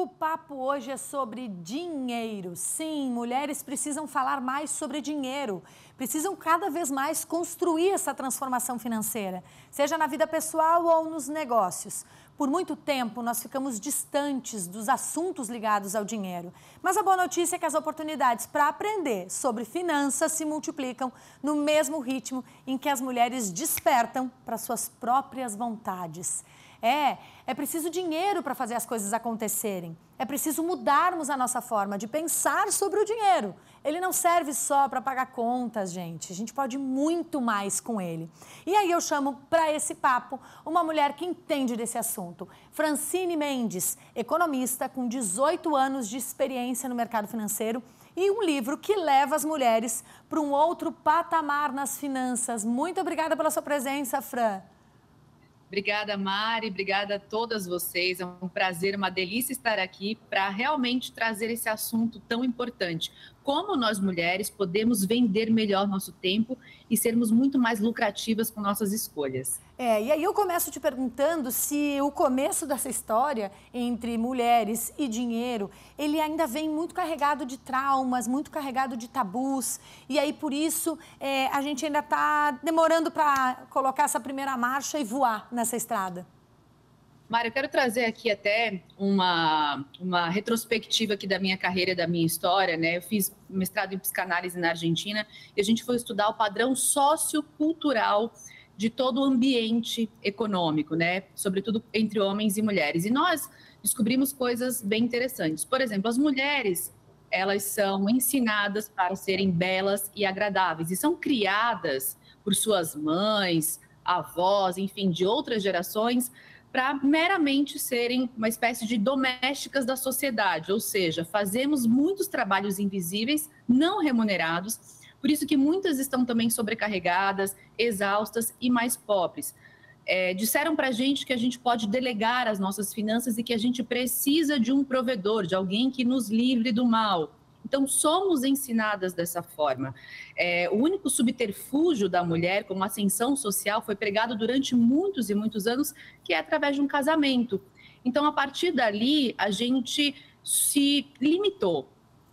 O papo hoje é sobre dinheiro. Sim, mulheres precisam falar mais sobre dinheiro. Precisam cada vez mais construir essa transformação financeira, seja na vida pessoal ou nos negócios. Por muito tempo, nós ficamos distantes dos assuntos ligados ao dinheiro. Mas a boa notícia é que as oportunidades para aprender sobre finanças se multiplicam no mesmo ritmo em que as mulheres despertam para suas próprias vontades. É preciso dinheiro para fazer as coisas acontecerem. É preciso mudarmos a nossa forma de pensar sobre o dinheiro. Ele não serve só para pagar contas, gente. A gente pode muito mais com ele. E aí eu chamo para esse papo uma mulher que entende desse assunto. Francine Mendes, economista com 18 anos de experiência no mercado financeiro e um livro que leva as mulheres para um outro patamar nas finanças. Muito obrigada pela sua presença, Fran. Obrigada, Mari, obrigada a todas vocês. É um prazer, uma delícia estar aqui para realmente trazer esse assunto tão importante. Como nós mulheres podemos vender melhor nosso tempo e sermos muito mais lucrativas com nossas escolhas. E aí eu começo te perguntando se o começo dessa história entre mulheres e dinheiro, ele ainda vem muito carregado de traumas, muito carregado de tabus, e aí por isso a gente ainda está demorando para colocar essa primeira marcha e voar nessa estrada. Mário, eu quero trazer aqui até uma retrospectiva aqui da minha carreira, da minha história, né? Eu fiz mestrado em psicanálise na Argentina e a gente foi estudar o padrão sociocultural de todo o ambiente econômico, né? Sobretudo entre homens e mulheres. E nós descobrimos coisas bem interessantes. Por exemplo, as mulheres, elas são ensinadas para serem belas e agradáveis e são criadas por suas mães, avós, enfim, de outras gerações, para meramente serem uma espécie de domésticas da sociedade, ou seja, fazemos muitos trabalhos invisíveis, não remunerados, por isso que muitas estão também sobrecarregadas, exaustas e mais pobres. Disseram para a gente que a gente pode delegar as nossas finanças e que a gente precisa de um provedor, de alguém que nos livre do mal. Então, somos ensinadas dessa forma. O único subterfúgio da mulher, como ascensão social, foi pregado durante muitos e muitos anos, que é através de um casamento. Então, a partir dali, a gente se limitou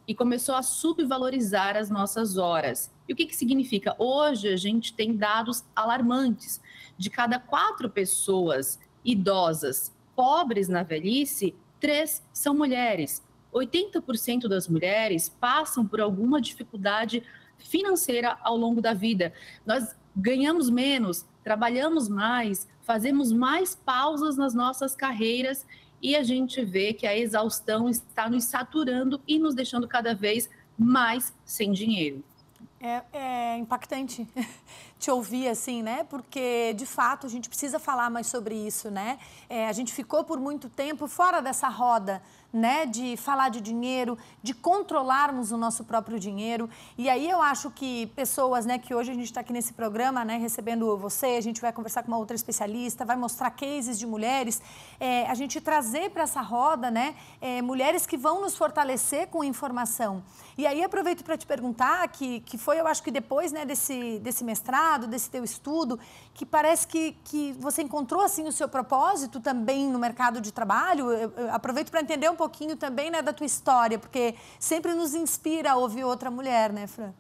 e começou a subvalorizar as nossas horas. E o que significa? Hoje, a gente tem dados alarmantes. De cada 4 pessoas idosas pobres na velhice, 3 são mulheres. 80% das mulheres passam por alguma dificuldade financeira ao longo da vida. Nós ganhamos menos, trabalhamos mais, fazemos mais pausas nas nossas carreiras e a gente vê que a exaustão está nos saturando e nos deixando cada vez mais sem dinheiro. É impactante te ouvir assim, né? Porque, de fato, a gente precisa falar mais sobre isso, né? A gente ficou por muito tempo fora dessa roda, né? De falar de dinheiro, de controlarmos o nosso próprio dinheiro. E aí eu acho que pessoas, né? Que hoje a gente está aqui nesse programa, né? Recebendo você, a gente vai conversar com uma outra especialista, vai mostrar cases de mulheres. A gente trazer para essa roda, né? Mulheres que vão nos fortalecer com informação. E aí aproveito para te perguntar que foi, eu acho que depois, né? Desse mestrado, desse teu estudo, que parece que você encontrou assim o seu propósito também no mercado de trabalho. Eu aproveito para entender um pouquinho também, né, da tua história, porque sempre nos inspira a ouvir outra mulher, né, Fran?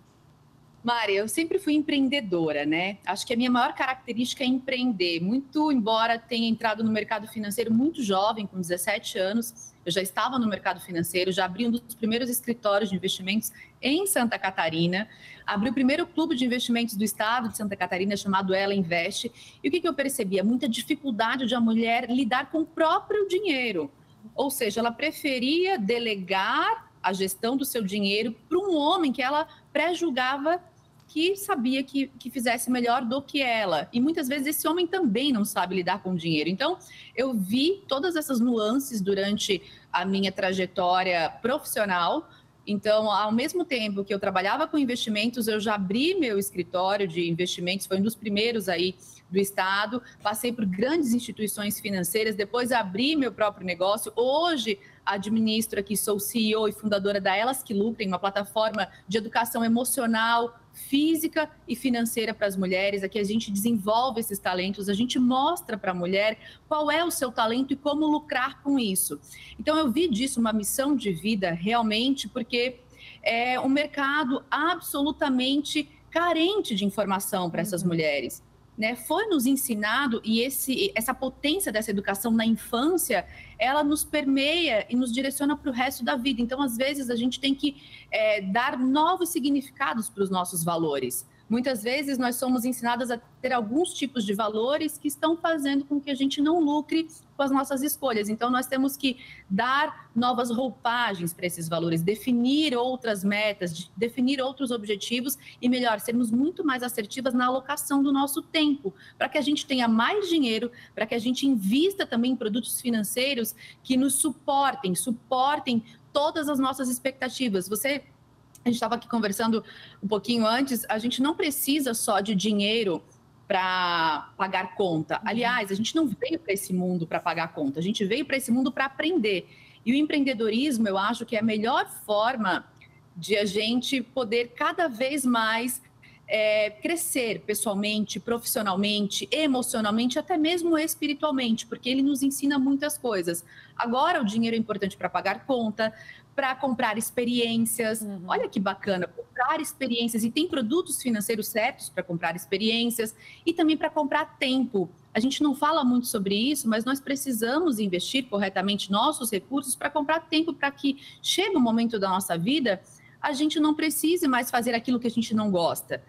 Mari, eu sempre fui empreendedora, né? Acho que a minha maior característica é empreender. Muito embora tenha entrado no mercado financeiro muito jovem, com 17 anos, eu já estava no mercado financeiro, já abri um dos primeiros escritórios de investimentos em Santa Catarina, abri o primeiro clube de investimentos do estado de Santa Catarina, chamado Ela Investe. E o que eu percebia? Muita dificuldade de a mulher lidar com o próprio dinheiro. Ou seja, ela preferia delegar a gestão do seu dinheiro para um homem que ela pré-julgava que sabia que fizesse melhor do que ela. E muitas vezes esse homem também não sabe lidar com o dinheiro. Então, eu vi todas essas nuances durante a minha trajetória profissional. Então, ao mesmo tempo que eu trabalhava com investimentos, eu já abri meu escritório de investimentos, foi um dos primeiros aí do estado, passei por grandes instituições financeiras, depois abri meu próprio negócio. Hoje, administro aqui, sou CEO e fundadora da Elas que Lucrem, uma plataforma de educação emocional, física e financeira para as mulheres. Aqui a gente desenvolve esses talentos, a gente mostra para a mulher qual é o seu talento e como lucrar com isso. Então, eu vi disso uma missão de vida realmente, porque é um mercado absolutamente carente de informação para essas mulheres. Né, foi nos ensinado, e essa potência dessa educação na infância, ela nos permeia e nos direciona para o resto da vida. Então, às vezes, a gente tem que dar novos significados para os nossos valores. Muitas vezes, nós somos ensinadas a ter alguns tipos de valores que estão fazendo com que a gente não lucre com as nossas escolhas. Então, nós temos que dar novas roupagens para esses valores, definir outras metas, definir outros objetivos e, melhor, sermos muito mais assertivas na alocação do nosso tempo, para que a gente tenha mais dinheiro, para que a gente invista também em produtos financeiros que nos suportem todas as nossas expectativas. A gente estava aqui conversando um pouquinho antes, a gente não precisa só de dinheiro para pagar conta. Aliás, a gente não veio para esse mundo para pagar conta, a gente veio para esse mundo para aprender. E o empreendedorismo, eu acho que é a melhor forma de a gente poder cada vez mais crescer pessoalmente, profissionalmente, emocionalmente, até mesmo espiritualmente, porque ele nos ensina muitas coisas. Agora, o dinheiro é importante para pagar conta, para comprar experiências. Olha que bacana, comprar experiências. E tem produtos financeiros certos para comprar experiências e também para comprar tempo. A gente não fala muito sobre isso, mas nós precisamos investir corretamente nossos recursos para comprar tempo, para que chegue um momento da nossa vida, a gente não precise mais fazer aquilo que a gente não gosta.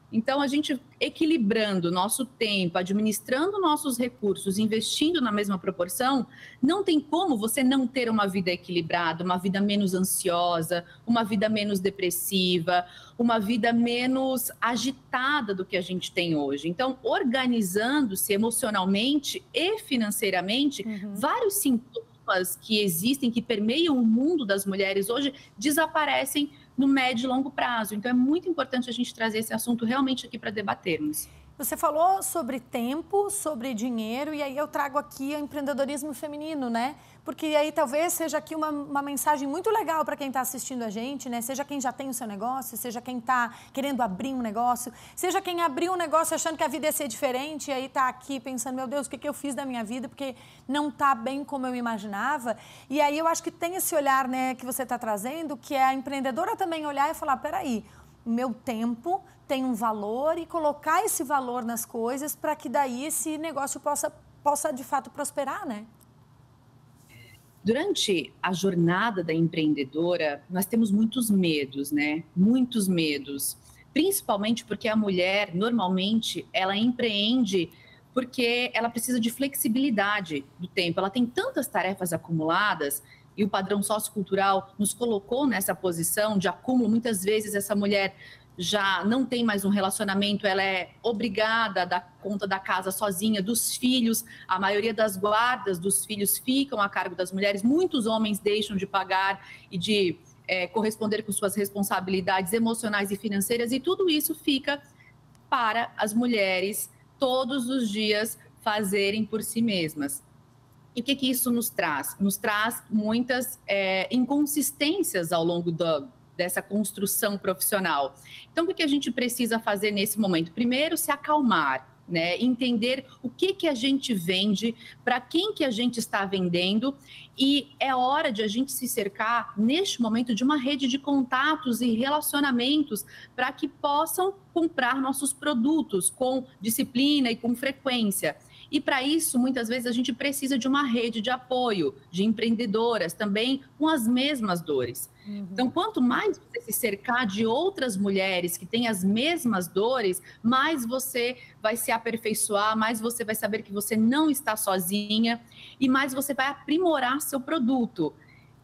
Então, a gente equilibrando nosso tempo, administrando nossos recursos, investindo na mesma proporção, não tem como você não ter uma vida equilibrada, uma vida menos ansiosa, uma vida menos depressiva, uma vida menos agitada do que a gente tem hoje. Então, organizando-se emocionalmente e financeiramente, vários sintomas que existem, que permeiam o mundo das mulheres hoje, desaparecem no médio e longo prazo. Então, é muito importante a gente trazer esse assunto realmente aqui para debatermos. Você falou sobre tempo, sobre dinheiro, e aí eu trago aqui o empreendedorismo feminino, né? Porque aí talvez seja aqui uma mensagem muito legal para quem está assistindo a gente, né? Seja quem já tem o seu negócio, seja quem está querendo abrir um negócio, seja quem abriu um negócio achando que a vida ia ser diferente e aí está aqui pensando, meu Deus, o que eu fiz da minha vida? Porque não está bem como eu imaginava. E aí eu acho que tem esse olhar, né, que você está trazendo, que é a empreendedora também olhar e falar, peraí, o meu tempo tem um valor e colocar esse valor nas coisas para que daí esse negócio possa de fato prosperar, né? Durante a jornada da empreendedora, nós temos muitos medos, né? Muitos medos. Principalmente porque a mulher, normalmente, ela empreende porque ela precisa de flexibilidade do tempo. Ela tem tantas tarefas acumuladas e o padrão sociocultural nos colocou nessa posição de acúmulo. Muitas vezes essa mulher já não tem mais um relacionamento, ela é obrigada a dar conta da casa sozinha, dos filhos, a maioria das guardas dos filhos ficam a cargo das mulheres, muitos homens deixam de pagar e de corresponder com suas responsabilidades emocionais e financeiras, e tudo isso fica para as mulheres todos os dias fazerem por si mesmas. E o que isso nos traz? Nos traz muitas inconsistências ao longo dessa construção profissional. Então, o que a gente precisa fazer nesse momento? Primeiro, se acalmar, né? Entender o que a gente vende, para quem que a gente está vendendo, e é hora de a gente se cercar, neste momento, de uma rede de contatos e relacionamentos para que possam comprar nossos produtos com disciplina e com frequência. E para isso, muitas vezes, a gente precisa de uma rede de apoio, de empreendedoras também com as mesmas dores. Então, quanto mais você se cercar de outras mulheres que têm as mesmas dores, mais você vai se aperfeiçoar, mais você vai saber que você não está sozinha e mais você vai aprimorar seu produto.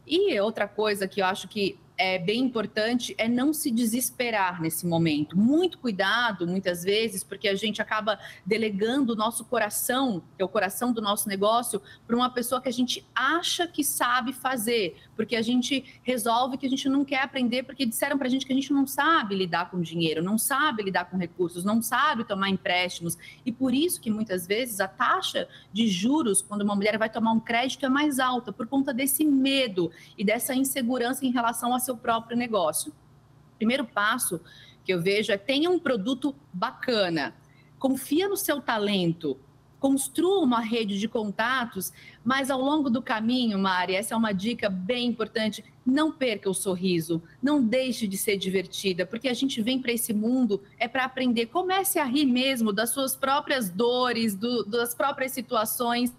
E outra coisa que eu acho que é bem importante é não se desesperar nesse momento. Muito cuidado, muitas vezes, porque a gente acaba delegando o nosso coração, que é o coração do nosso negócio, para uma pessoa que a gente acha que sabe fazer, porque a gente resolve que a gente não quer aprender, porque disseram para a gente que a gente não sabe lidar com dinheiro, não sabe lidar com recursos, não sabe tomar empréstimos. E por isso que muitas vezes a taxa de juros, quando uma mulher vai tomar um crédito, é mais alta, por conta desse medo e dessa insegurança em relação ao seu próprio negócio. Primeiro passo que eu vejo é: tenha um produto bacana, confia no seu talento, construa uma rede de contatos, mas ao longo do caminho, Mari, essa é uma dica bem importante, não perca o sorriso, não deixe de ser divertida, porque a gente vem para esse mundo para aprender. Comece a rir mesmo das suas próprias dores, das próprias situações,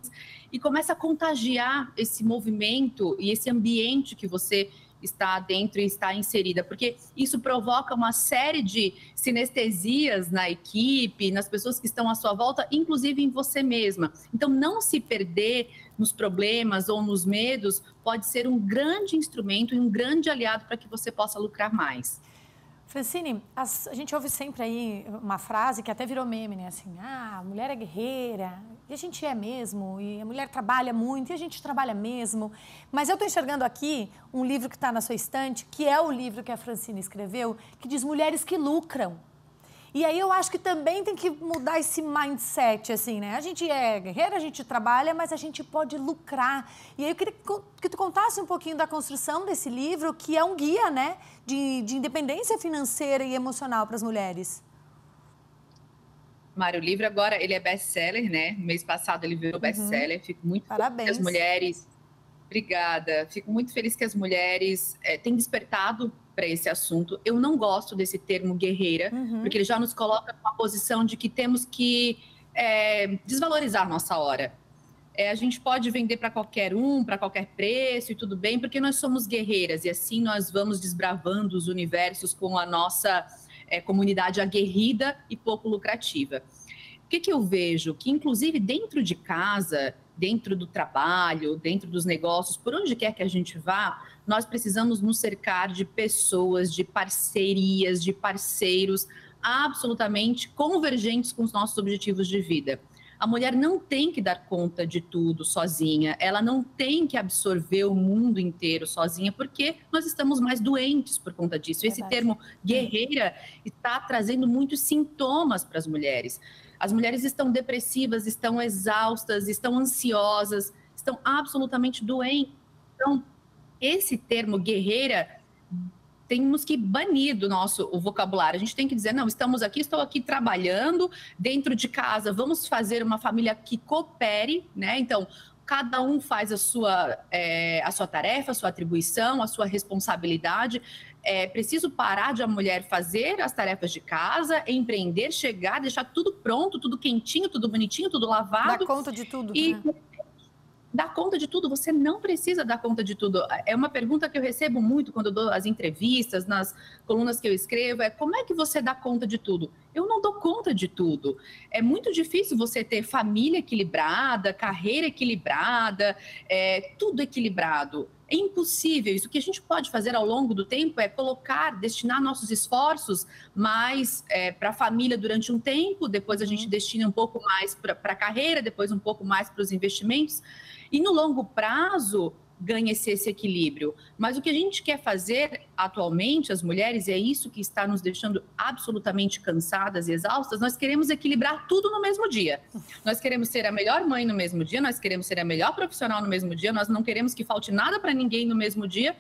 e comece a contagiar esse movimento e esse ambiente que você está dentro e está inserida, porque isso provoca uma série de sinestesias na equipe, nas pessoas que estão à sua volta, inclusive em você mesma. Então, não se perder nos problemas ou nos medos pode ser um grande instrumento e um grande aliado para que você possa lucrar mais. Francine, a gente ouve sempre aí uma frase que até virou meme, né? Assim, a mulher é guerreira, e a gente é mesmo, e a mulher trabalha muito, e a gente trabalha mesmo. Mas eu estou enxergando aqui um livro que está na sua estante, que é o livro que a Francine escreveu, que diz Mulheres que Lucram. E aí eu acho que também tem que mudar esse mindset, assim, né? A gente é guerreira, a gente trabalha, mas a gente pode lucrar. E aí eu queria que tu contasse um pouquinho da construção desse livro, que é um guia, né? De independência financeira e emocional para as mulheres. Mário, o livro agora, ele é best-seller, né? No mês passado ele virou best-seller. Fico muito feliz que as mulheres... Obrigada. Fico muito feliz que as mulheres têm despertado para esse assunto. Eu não gosto desse termo guerreira, porque ele já nos coloca numa posição de que temos que desvalorizar nossa hora. A gente pode vender para qualquer um, para qualquer preço e tudo bem, porque nós somos guerreiras e assim nós vamos desbravando os universos com a nossa comunidade aguerrida e pouco lucrativa. O que eu vejo? Que, inclusive, dentro de casa, dentro do trabalho, dentro dos negócios, por onde quer que a gente vá, nós precisamos nos cercar de pessoas, de parcerias, de parceiros absolutamente convergentes com os nossos objetivos de vida. A mulher não tem que dar conta de tudo sozinha, ela não tem que absorver o mundo inteiro sozinha, porque nós estamos mais doentes por conta disso. Esse termo guerreira está trazendo muitos sintomas para as mulheres. As mulheres estão depressivas, estão exaustas, estão ansiosas, estão absolutamente doentes. Então, esse termo guerreira, temos que banir do nosso vocabulário. A gente tem que dizer, não, estou aqui trabalhando dentro de casa, vamos fazer uma família que coopere, né? Então, cada um faz a sua tarefa, a sua atribuição, a sua responsabilidade. É preciso parar de a mulher fazer as tarefas de casa, empreender, chegar, deixar tudo pronto, tudo quentinho, tudo bonitinho, tudo lavado. Dar conta de tudo. E dar conta de tudo, você não precisa dar conta de tudo. É uma pergunta que eu recebo muito quando eu dou as entrevistas, nas colunas que eu escrevo, como é que você dá conta de tudo? Eu não dou conta de tudo. É muito difícil você ter família equilibrada, carreira equilibrada, tudo equilibrado. É impossível. Isso que a gente pode fazer ao longo do tempo é destinar nossos esforços mais para a família durante um tempo, depois a gente destina um pouco mais para a carreira, depois um pouco mais para os investimentos. E no longo prazo, ganha-se esse equilíbrio. Mas o que a gente quer fazer atualmente, as mulheres, é isso que está nos deixando absolutamente cansadas e exaustas, nós queremos equilibrar tudo no mesmo dia. Nós queremos ser a melhor mãe no mesmo dia, nós queremos ser a melhor profissional no mesmo dia, nós não queremos que falte nada para ninguém no mesmo dia.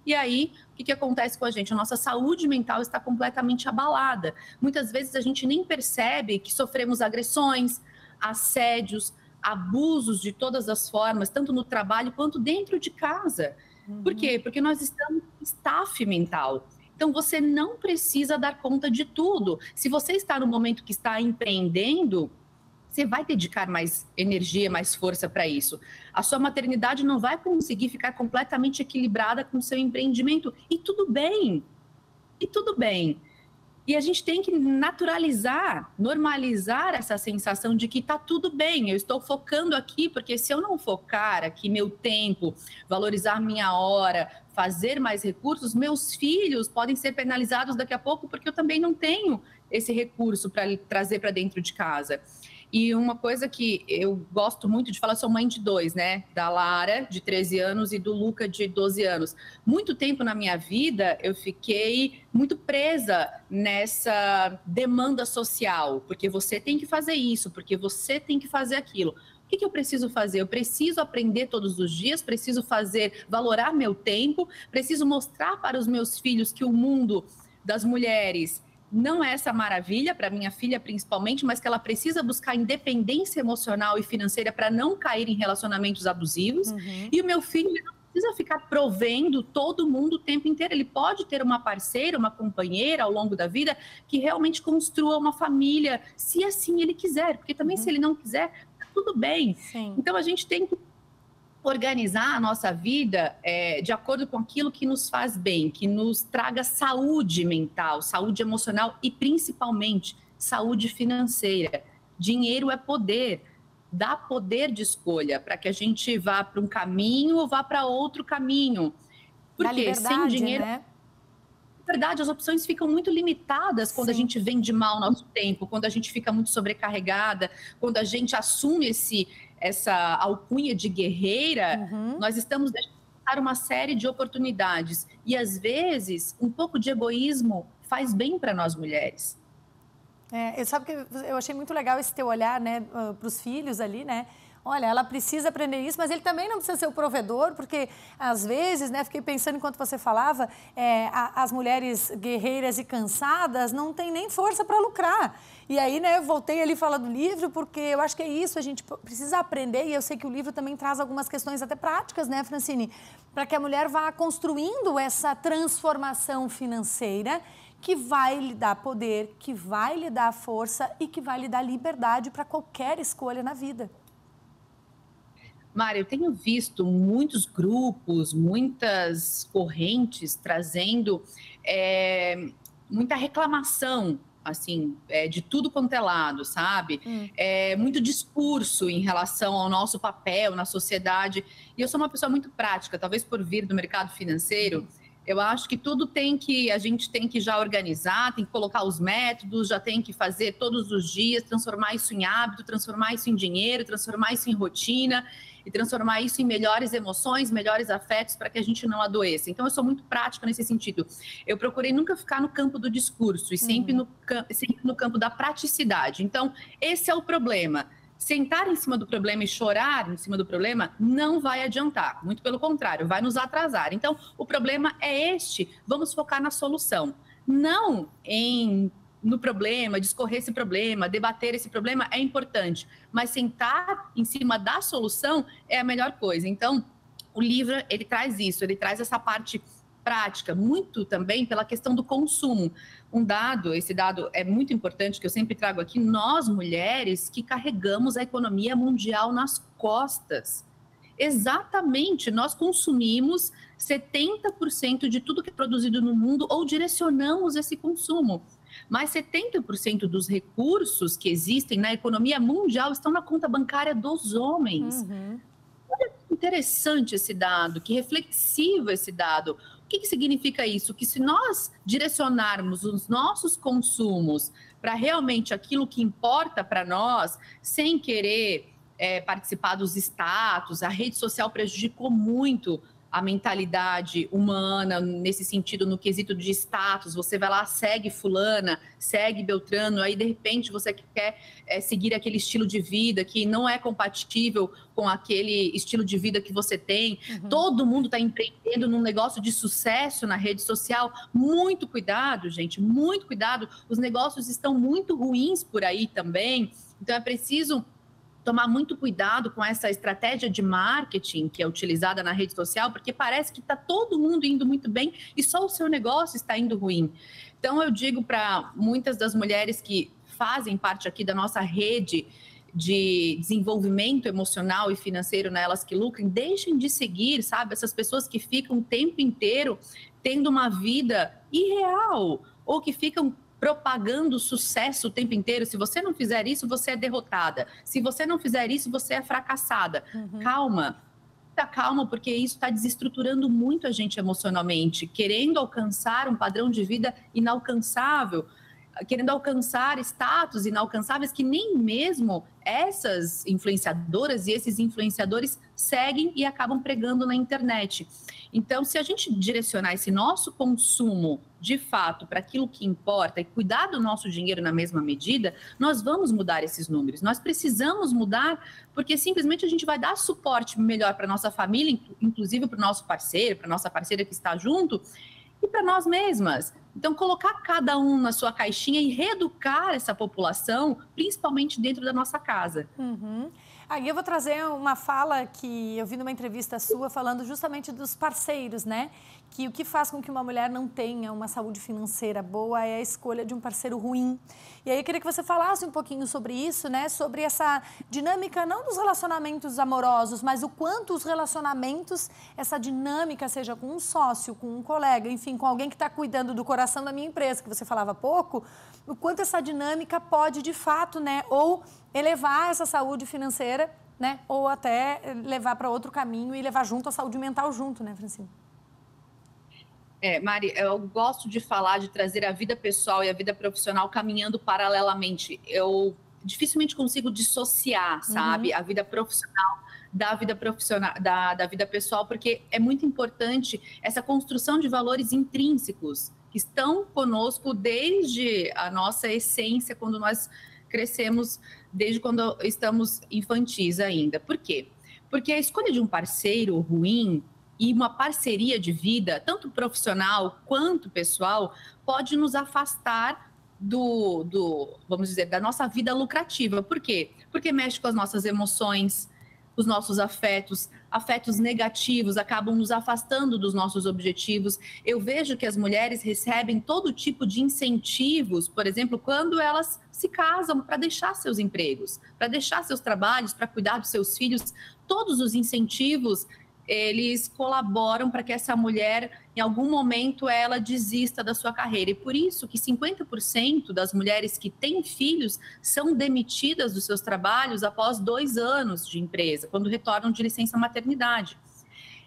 E aí, o que acontece com a gente? A nossa saúde mental está completamente abalada. Muitas vezes a gente nem percebe que sofremos agressões, assédios, abusos de todas as formas, tanto no trabalho quanto dentro de casa. Por quê? Porque nós estamos em staff mental. Então, você não precisa dar conta de tudo. Se você está no momento que está empreendendo, você vai dedicar mais energia, mais força para isso. A sua maternidade não vai conseguir ficar completamente equilibrada com o seu empreendimento. E tudo bem. E tudo bem. E a gente tem que naturalizar, normalizar essa sensação de que está tudo bem, eu estou focando aqui, porque se eu não focar aqui meu tempo, valorizar minha hora, fazer mais recursos, meus filhos podem ser penalizados daqui a pouco, porque eu também não tenho esse recurso para trazer para dentro de casa. E uma coisa que eu gosto muito de falar, sou mãe de 2, né? Da Lara, de 13 anos, e do Luca, de 12 anos. Muito tempo na minha vida, eu fiquei muito presa nessa demanda social, porque você tem que fazer isso, porque você tem que fazer aquilo. O que eu preciso fazer? Eu preciso aprender todos os dias, preciso valorar meu tempo, preciso mostrar para os meus filhos que o mundo das mulheres não é essa maravilha, para minha filha principalmente, mas que ela precisa buscar independência emocional e financeira para não cair em relacionamentos abusivos. E o meu filho não precisa ficar provendo todo mundo o tempo inteiro. Ele pode ter uma parceira, uma companheira ao longo da vida que realmente construa uma família, se assim ele quiser, porque também se ele não quiser, tá tudo bem. Sim. Então a gente tem que organizar a nossa vida de acordo com aquilo que nos faz bem, que nos traga saúde mental, saúde emocional e, principalmente, saúde financeira. Dinheiro é poder, dá poder de escolha para que a gente vá para um caminho ou vá para outro caminho. Porque sem dinheiro... Né? Na verdade, as opções ficam muito limitadas quando a gente vende mal o nosso tempo, quando a gente fica muito sobrecarregada, quando a gente assume essa alcunha de guerreira, nós estamos deixando passar uma série de oportunidades. E, às vezes, um pouco de egoísmo faz bem para nós mulheres. Sabe que eu achei muito legal esse teu olhar, né, para os filhos ali, né? Olha, ela precisa aprender isso, mas ele também não precisa ser o provedor, porque às vezes, né, fiquei pensando enquanto você falava, as mulheres guerreiras e cansadas não têm nem força para lucrar. E aí, né, eu voltei ali falar do livro, porque eu acho que é isso, a gente precisa aprender, e eu sei que o livro também traz algumas questões até práticas, né, Francine, para que a mulher vá construindo essa transformação financeira que vai lhe dar poder, que vai lhe dar força e que vai lhe dar liberdade para qualquer escolha na vida. Mari, eu tenho visto muitos grupos, muitas correntes trazendo muita reclamação, assim, de tudo quanto é lado, sabe? Muito discurso em relação ao nosso papel na sociedade. E eu sou uma pessoa muito prática, talvez por vir do mercado financeiro. Eu acho que a gente tem que já organizar, tem que colocar os métodos, já tem que fazer todos os dias, transformar isso em hábito, transformar isso em dinheiro, transformar isso em rotina e transformar isso em melhores emoções, melhores afetos para que a gente não adoeça. Então, eu sou muito prática nesse sentido. Eu procurei nunca ficar no campo do discurso e sempre no campo da praticidade. Então, esse é o problema. Sentar em cima do problema e chorar em cima do problema não vai adiantar. Muito pelo contrário, vai nos atrasar. Então, o problema é este. Vamos focar na solução. Não no problema, discorrer esse problema, debater esse problema é importante. Mas sentar em cima da solução é a melhor coisa. Então, o livro, ele traz isso. Ele traz essa parte prática, muito também pela questão do consumo. Esse dado é muito importante, que eu sempre trago aqui, nós mulheres que carregamos a economia mundial nas costas. Exatamente, nós consumimos 70% de tudo que é produzido no mundo ou direcionamos esse consumo. Mas 70% dos recursos que existem na economia mundial estão na conta bancária dos homens. Olha que interessante esse dado, que reflexivo esse dado. O que significa isso? Que se nós direcionarmos os nossos consumos para realmente aquilo que importa para nós, sem querer participar dos status, a rede social prejudicou muito a mentalidade humana nesse sentido, no quesito de status. Você vai lá, segue fulana, segue Beltrano, aí de repente você quer seguir aquele estilo de vida que não é compatível com aquele estilo de vida que você tem. Todo mundo está empreendendo num negócio de sucesso na rede social. Muito cuidado, gente, muito cuidado. Os negócios estão muito ruins por aí também. Então é preciso tomar muito cuidado com essa estratégia de marketing que é utilizada na rede social, porque parece que está todo mundo indo muito bem e só o seu negócio está indo ruim. Então, eu digo para muitas das mulheres que fazem parte aqui da nossa rede de desenvolvimento emocional e financeiro, né, Elas que Lucrem, deixem de seguir, sabe, essas pessoas que ficam o tempo inteiro tendo uma vida irreal ou que ficam propagando sucesso o tempo inteiro. Se você não fizer isso, você é derrotada. Se você não fizer isso, você é fracassada. Calma. Calma, porque isso está desestruturando muito a gente emocionalmente, querendo alcançar um padrão de vida inalcançável, querendo alcançar status inalcançáveis que nem mesmo essas influenciadoras e esses influenciadores seguem e acabam pregando na internet. Então, se a gente direcionar esse nosso consumo, de fato, para aquilo que importa e cuidar do nosso dinheiro na mesma medida, nós vamos mudar esses números. Nós precisamos mudar, porque simplesmente a gente vai dar suporte melhor para a nossa família, inclusive para o nosso parceiro, para a nossa parceira que está junto, e para nós mesmas. Então, colocar cada um na sua caixinha e reeducar essa população, principalmente dentro da nossa casa. Aí eu vou trazer uma fala que eu vi numa entrevista sua falando justamente dos parceiros, né? Que o que faz com que uma mulher não tenha uma saúde financeira boa é a escolha de um parceiro ruim. E aí eu queria que você falasse um pouquinho sobre isso, né? Sobre essa dinâmica, não dos relacionamentos amorosos, mas o quanto os relacionamentos, essa dinâmica, seja com um sócio, com um colega, enfim, com alguém que está cuidando do coração da minha empresa, que você falava há pouco, o quanto essa dinâmica pode, de fato, né? Ou elevar essa saúde financeira, né? Ou até levar para outro caminho e levar junto a saúde mental junto, né, Francine? Mari, eu gosto de falar, de trazer a vida pessoal e a vida profissional caminhando paralelamente. Eu dificilmente consigo dissociar, sabe, a vida profissional da vida profissional, da vida pessoal, porque é muito importante essa construção de valores intrínsecos que estão conosco desde a nossa essência, quando nós crescemos, desde quando estamos infantis ainda. Por quê? Porque a escolha de um parceiro ruim e uma parceria de vida, tanto profissional quanto pessoal, pode nos afastar vamos dizer, da nossa vida lucrativa. Por quê? Porque mexe com as nossas emoções, os nossos afetos negativos acabam nos afastando dos nossos objetivos. Eu vejo que as mulheres recebem todo tipo de incentivos, por exemplo, quando elas se casam, para deixar seus empregos, para deixar seus trabalhos, para cuidar dos seus filhos. Todos os incentivos, eles colaboram para que essa mulher, em algum momento, ela desista da sua carreira. E por isso que 50% das mulheres que têm filhos são demitidas dos seus trabalhos após 2 anos de empresa, quando retornam de licença maternidade.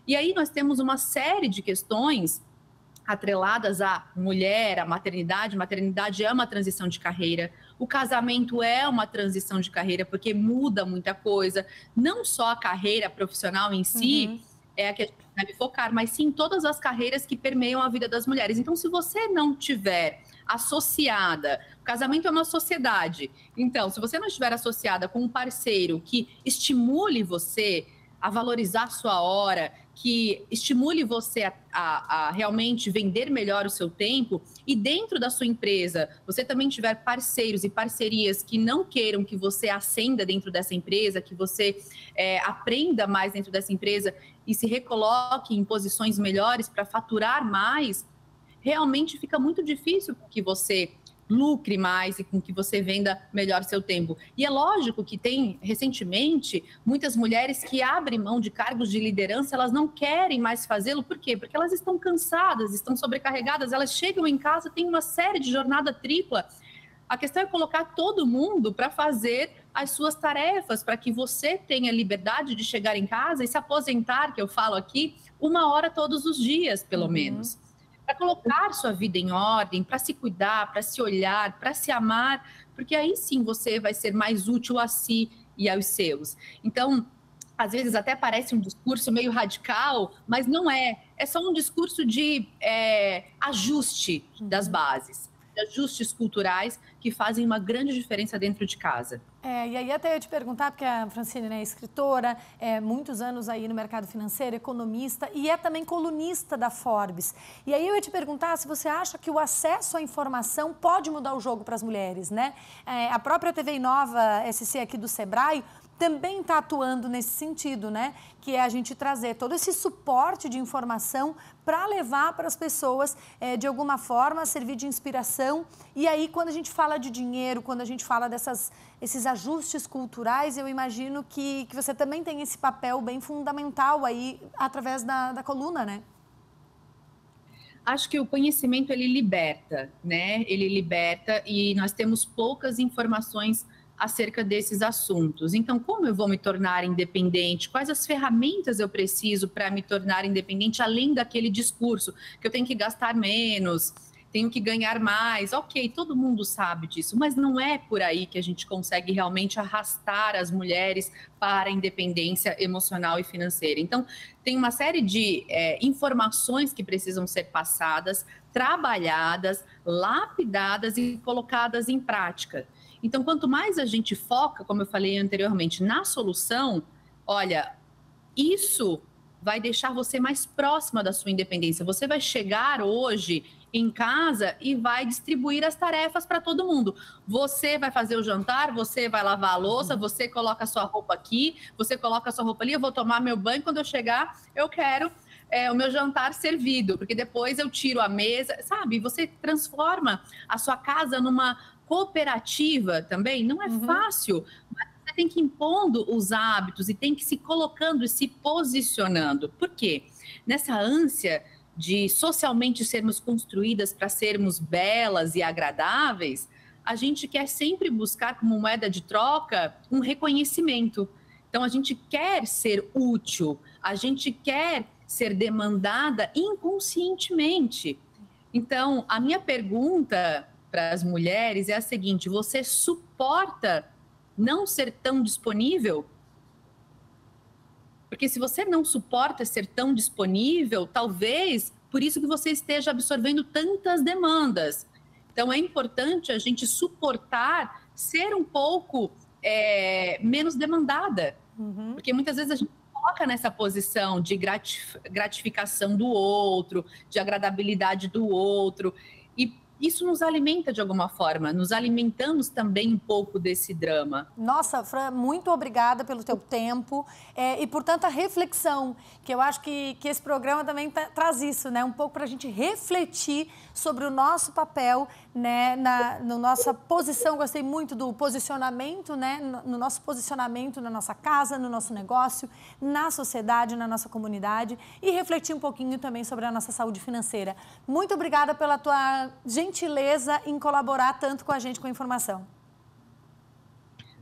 E aí nós temos uma série de questões atreladas à mulher, à maternidade. Maternidade é uma transição de carreira. O casamento é uma transição de carreira, porque muda muita coisa. Não só a carreira profissional em si é a que a gente deve focar, mas sim todas as carreiras que permeiam a vida das mulheres. Então, se você não tiver associada, o casamento é uma sociedade. Então, se você não estiver associada com um parceiro que estimule você a valorizar sua hora, que estimule você a realmente vender melhor o seu tempo, e dentro da sua empresa você também tiver parceiros e parcerias que não queiram que você ascenda dentro dessa empresa, que você aprenda mais dentro dessa empresa e se recoloque em posições melhores para faturar mais, realmente fica muito difícil que você lucre mais e com que você venda melhor seu tempo. E é lógico que tem, recentemente, muitas mulheres que abrem mão de cargos de liderança, elas não querem mais fazê-lo. Por quê? Porque elas estão cansadas, estão sobrecarregadas, elas chegam em casa, tem uma série de jornada tripla. A questão é colocar todo mundo para fazer as suas tarefas, para que você tenha liberdade de chegar em casa e se aposentar, que eu falo aqui, 1 hora todos os dias, pelo menos. Para colocar sua vida em ordem, para se cuidar, para se olhar, para se amar, porque aí sim você vai ser mais útil a si e aos seus. Então, às vezes até parece um discurso meio radical, mas não é. É só um discurso de ajuste das bases, de ajustes culturais que fazem uma grande diferença dentro de casa. E aí até eu ia te perguntar, porque a Francine, né, é escritora, muitos anos aí no mercado financeiro, economista e é também colunista da Forbes. E aí eu ia te perguntar se você acha que o acesso à informação pode mudar o jogo para as mulheres, né? A própria TV Inova SC aqui do Sebrae também está atuando nesse sentido, né? Que é a gente trazer todo esse suporte de informação para levar para as pessoas, de alguma forma, servir de inspiração. E aí, quando a gente fala de dinheiro, quando a gente fala esses ajustes culturais, eu imagino que você também tem esse papel bem fundamental aí, através da coluna, né? Acho que o conhecimento, ele liberta, né? Ele liberta e nós temos poucas informações acerca desses assuntos. Então, como eu vou me tornar independente? Quais as ferramentas eu preciso para me tornar independente, além daquele discurso que eu tenho que gastar menos, tenho que ganhar mais? Ok, todo mundo sabe disso, mas não é por aí que a gente consegue realmente arrastar as mulheres para a independência emocional e financeira. Então, tem uma série de informações que precisam ser passadas, trabalhadas, lapidadas e colocadas em prática. Então, quanto mais a gente foca, como eu falei anteriormente, na solução, olha, isso vai deixar você mais próxima da sua independência. Você vai chegar hoje em casa e vai distribuir as tarefas para todo mundo. Você vai fazer o jantar, você vai lavar a louça, você coloca a sua roupa aqui, você coloca a sua roupa ali, eu vou tomar meu banho, quando eu chegar, eu quero o meu jantar servido, porque depois eu tiro a mesa, sabe? Você transforma a sua casa numa cooperativa também. Não é fácil, mas você tem que ir impondo os hábitos e tem que se colocando e se posicionando. Por quê? Nessa ânsia de socialmente sermos construídas para sermos belas e agradáveis, a gente quer sempre buscar como moeda de troca um reconhecimento. Então, a gente quer ser útil, a gente quer ser demandada inconscientemente. Então, a minha pergunta para as mulheres é a seguinte: você suporta não ser tão disponível? Porque se você não suporta ser tão disponível, talvez por isso que você esteja absorvendo tantas demandas. Então, é importante a gente suportar ser um pouco menos demandada. Porque muitas vezes a gente coloca nessa posição de gratificação do outro, de agradabilidade do outro. E isso nos alimenta de alguma forma, nos alimentamos também um pouco desse drama. Nossa, Fran, muito obrigada pelo teu tempo e por tanta reflexão, que eu acho que esse programa também traz isso, né? Um pouco para a gente refletir sobre o nosso papel, né? No nossa posição. Gostei muito do posicionamento, né? No nosso posicionamento na nossa casa, no nosso negócio, na sociedade, na nossa comunidade, e refletir um pouquinho também sobre a nossa saúde financeira. Muito obrigada pela tua gentileza em colaborar tanto com a gente com a informação.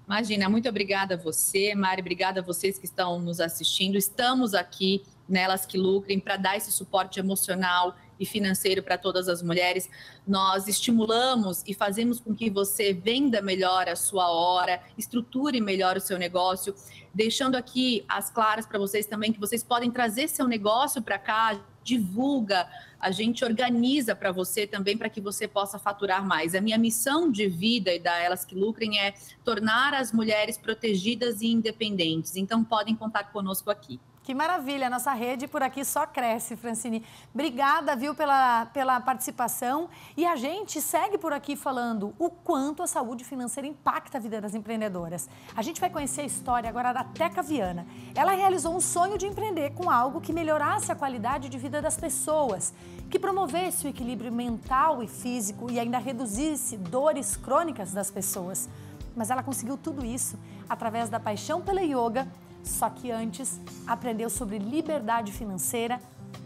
Imagina, muito obrigada a você, Mari, obrigada a vocês que estão nos assistindo. Estamos aqui, Nelas que Lucrem, para dar esse suporte emocional e financeiro para todas as mulheres. Nós estimulamos e fazemos com que você venda melhor a sua hora, estruture melhor o seu negócio, deixando aqui as claras para vocês também que vocês podem trazer seu negócio para cá, divulga, a gente organiza para você também, para que você possa faturar mais. A minha missão de vida e da Elas que Lucrem é tornar as mulheres protegidas e independentes. Então, podem contar conosco aqui. Que maravilha, a nossa rede por aqui só cresce, Francine. Obrigada, viu, pela participação. E a gente segue por aqui falando o quanto a saúde financeira impacta a vida das empreendedoras. A gente vai conhecer a história agora da Teca Viana. Ela realizou um sonho de empreender com algo que melhorasse a qualidade de vida das pessoas, que promovesse o equilíbrio mental e físico e ainda reduzisse dores crônicas das pessoas. Mas ela conseguiu tudo isso através da paixão pela yoga. Só que antes, aprendeu sobre liberdade financeira,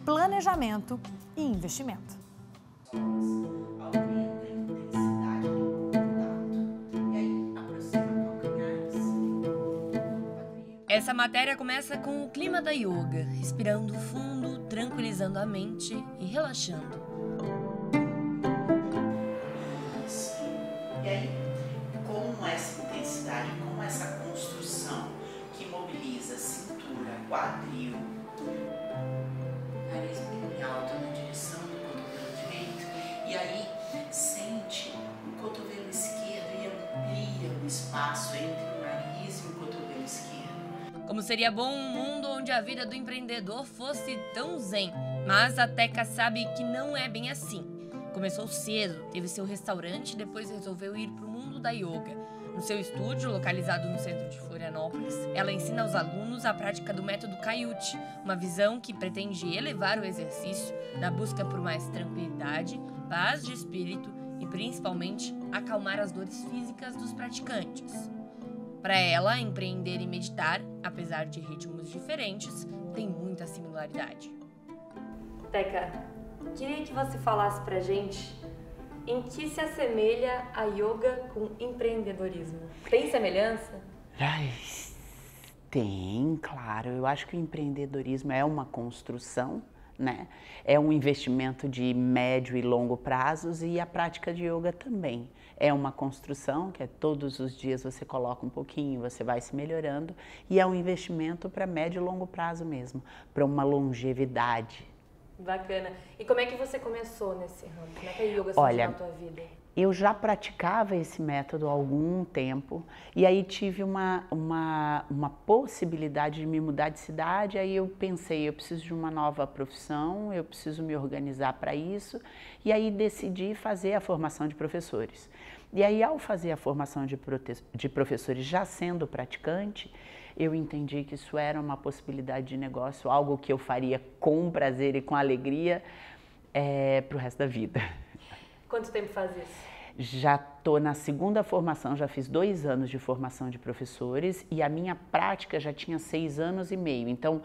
planejamento e investimento. Essa matéria começa com o clima da yoga, respirando fundo, tranquilizando a mente e relaxando. E aí, com essa intensidade, com essa construção que mobiliza cintura, quadril, nariz bem alto na direção do cotovelo direito, e aí sente o cotovelo esquerdo e amplia o espaço entre o nariz e o cotovelo esquerdo. Como seria bom um mundo onde a vida do empreendedor fosse tão zen, mas a Teca sabe que não é bem assim. Começou cedo, teve seu restaurante e depois resolveu ir para o mundo da yoga. No seu estúdio, localizado no centro de Florianópolis, ela ensina aos alunos a prática do método Kaiut, uma visão que pretende elevar o exercício na busca por mais tranquilidade, paz de espírito e, principalmente, acalmar as dores físicas dos praticantes. Para ela, empreender e meditar, apesar de ritmos diferentes, tem muita similaridade. Teca, Queria que você falasse pra gente em que se assemelha a yoga com empreendedorismo. Tem semelhança? Ai, tem, claro. Eu acho que o empreendedorismo é uma construção, né? É um investimento de médio e longo prazos, e a prática de yoga também. É uma construção que todos os dias você coloca um pouquinho, você vai se melhorando, e é um investimento para médio e longo prazo mesmo, para uma longevidade. Bacana. E como é que você começou nesse ramo? Como é que a yoga surgiu na tua vida? Eu já praticava esse método há algum tempo, e aí tive uma possibilidade de me mudar de cidade. Aí eu pensei, eu preciso de uma nova profissão, eu preciso me organizar para isso, e aí decidi fazer a formação de professores. E aí, ao fazer a formação de professores já sendo praticante, eu entendi que isso era uma possibilidade de negócio, algo que eu faria com prazer e com alegria para o resto da vida. Quanto tempo faz isso? Já estou na segunda formação, já fiz 2 anos de formação de professores, e a minha prática já tinha 6 anos e meio. Então,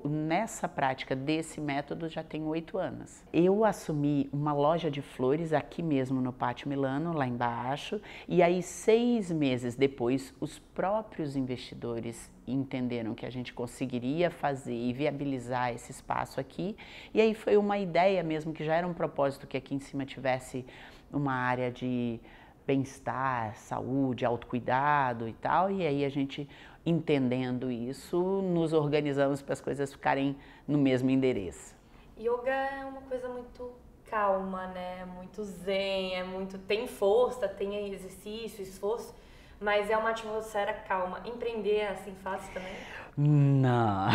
nessa prática desse método já tenho 8 anos. Eu assumi uma loja de flores aqui mesmo no Pátio Milano, lá embaixo, e aí 6 meses depois os próprios investidores entenderam que a gente conseguiria fazer e viabilizar esse espaço aqui, e aí foi uma ideia mesmo, que já era um propósito que aqui em cima tivesse uma área de bem-estar, saúde, autocuidado e tal, e aí a gente, entendendo isso, nos organizamos para as coisas ficarem no mesmo endereço. Yoga é uma coisa muito calma, né? Muito zen, tem força, tem exercício, esforço, mas é uma atmosfera calma. Empreender é assim fácil também? Não.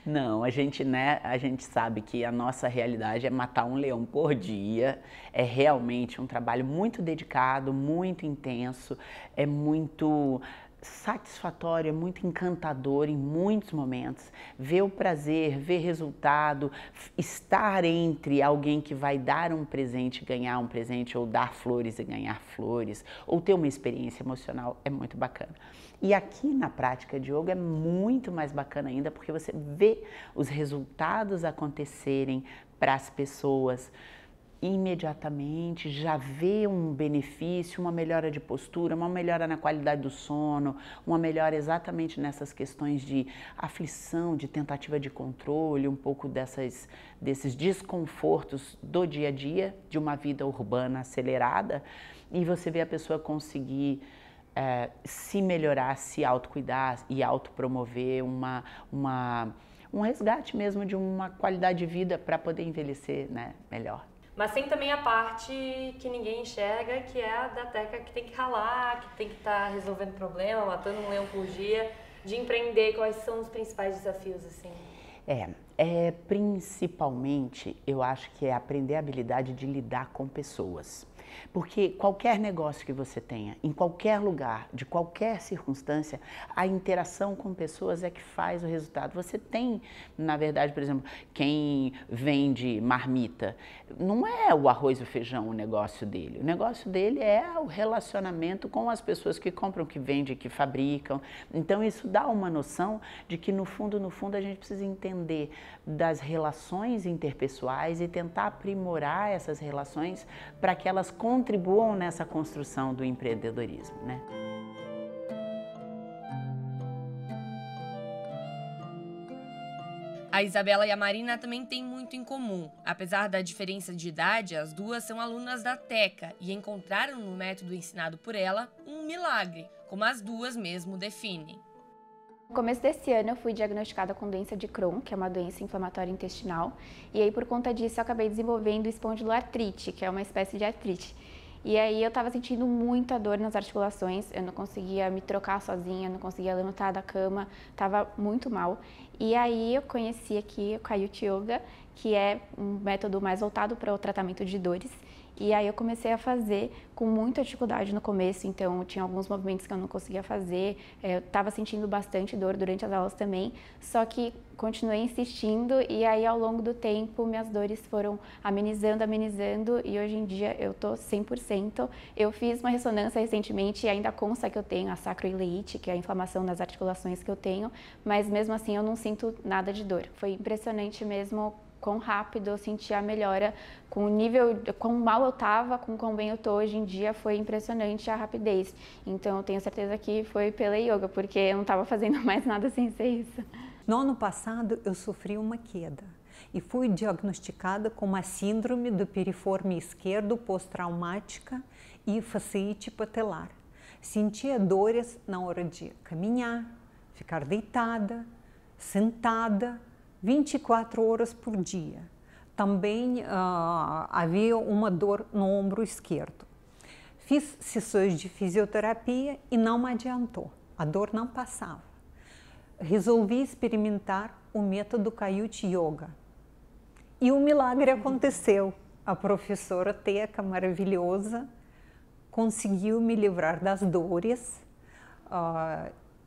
Não, a gente sabe que a nossa realidade é matar um leão por dia. É realmente um trabalho muito dedicado, muito intenso, é muito satisfatório, é muito encantador em muitos momentos. Ver o prazer, ver resultado, estar entre alguém que vai dar um presente, ganhar um presente, ou dar flores e ganhar flores, ou ter uma experiência emocional, é muito bacana. E aqui na prática de yoga é muito mais bacana ainda, porque você vê os resultados acontecerem para as pessoas imediatamente, já vê um benefício, uma melhora de postura, uma melhora na qualidade do sono, uma melhora exatamente nessas questões de aflição, de tentativa de controle, um pouco desses desconfortos do dia a dia, de uma vida urbana acelerada, e você vê a pessoa conseguir se melhorar, se autocuidar e autopromover um resgate mesmo de uma qualidade de vida para poder envelhecer, né, melhor. Mas tem também a parte que ninguém enxerga, que é a da Teca, que tem que ralar, que tem que estar resolvendo problema, matando um leão por dia, de empreender. Quais são os principais desafios, assim? Principalmente, eu acho que é aprender a habilidade de lidar com pessoas. Porque qualquer negócio que você tenha, em qualquer lugar, de qualquer circunstância, a interação com pessoas é que faz o resultado. Você tem, na verdade, por exemplo, quem vende marmita, não é o arroz e o feijão o negócio dele. O negócio dele é o relacionamento com as pessoas que compram, que vendem, que fabricam. Então isso dá uma noção de que no fundo, a gente precisa entender das relações interpessoais e tentar aprimorar essas relações para que elas contribuam nessa construção do empreendedorismo, né? A Isabela e a Marina também têm muito em comum. Apesar da diferença de idade, as duas são alunas da Teca e encontraram no método ensinado por ela um milagre, como as duas mesmo definem. No começo desse ano eu fui diagnosticada com doença de Crohn, que é uma doença inflamatória intestinal, e aí por conta disso eu acabei desenvolvendo espondiloartrite, que é uma espécie de artrite. E aí eu estava sentindo muita dor nas articulações, eu não conseguia me trocar sozinha, não conseguia levantar da cama, estava muito mal. E aí eu conheci aqui o Kayut Yoga, que é um método mais voltado para o tratamento de dores. E aí eu comecei a fazer com muita dificuldade no começo, então tinha alguns movimentos que eu não conseguia fazer, eu estava sentindo bastante dor durante as aulas também, só que continuei insistindo e aí ao longo do tempo minhas dores foram amenizando e hoje em dia eu tô 100%. Eu fiz uma ressonância recentemente e ainda consta que eu tenho a sacroileite, que é a inflamação nas articulações que eu tenho, mas mesmo assim eu não sinto nada de dor. Foi impressionante mesmo quão rápido eu senti a melhora, com o nível, quão mal eu estava, com quão bem eu tô hoje em dia, foi impressionante a rapidez. Então eu tenho certeza que foi pela yoga, porque eu não estava fazendo mais nada sem ser isso. No ano passado eu sofri uma queda e fui diagnosticada com uma síndrome do piriforme esquerdo pós-traumática e fasciite patelar. Sentia dores na hora de caminhar, ficar deitada, sentada, 24 horas por dia. Também havia uma dor no ombro esquerdo. Fiz sessões de fisioterapia e não me adiantou, a dor não passava. Resolvi experimentar o método Kayut Yoga. E o milagre aconteceu. A professora Teca, maravilhosa, conseguiu me livrar das dores.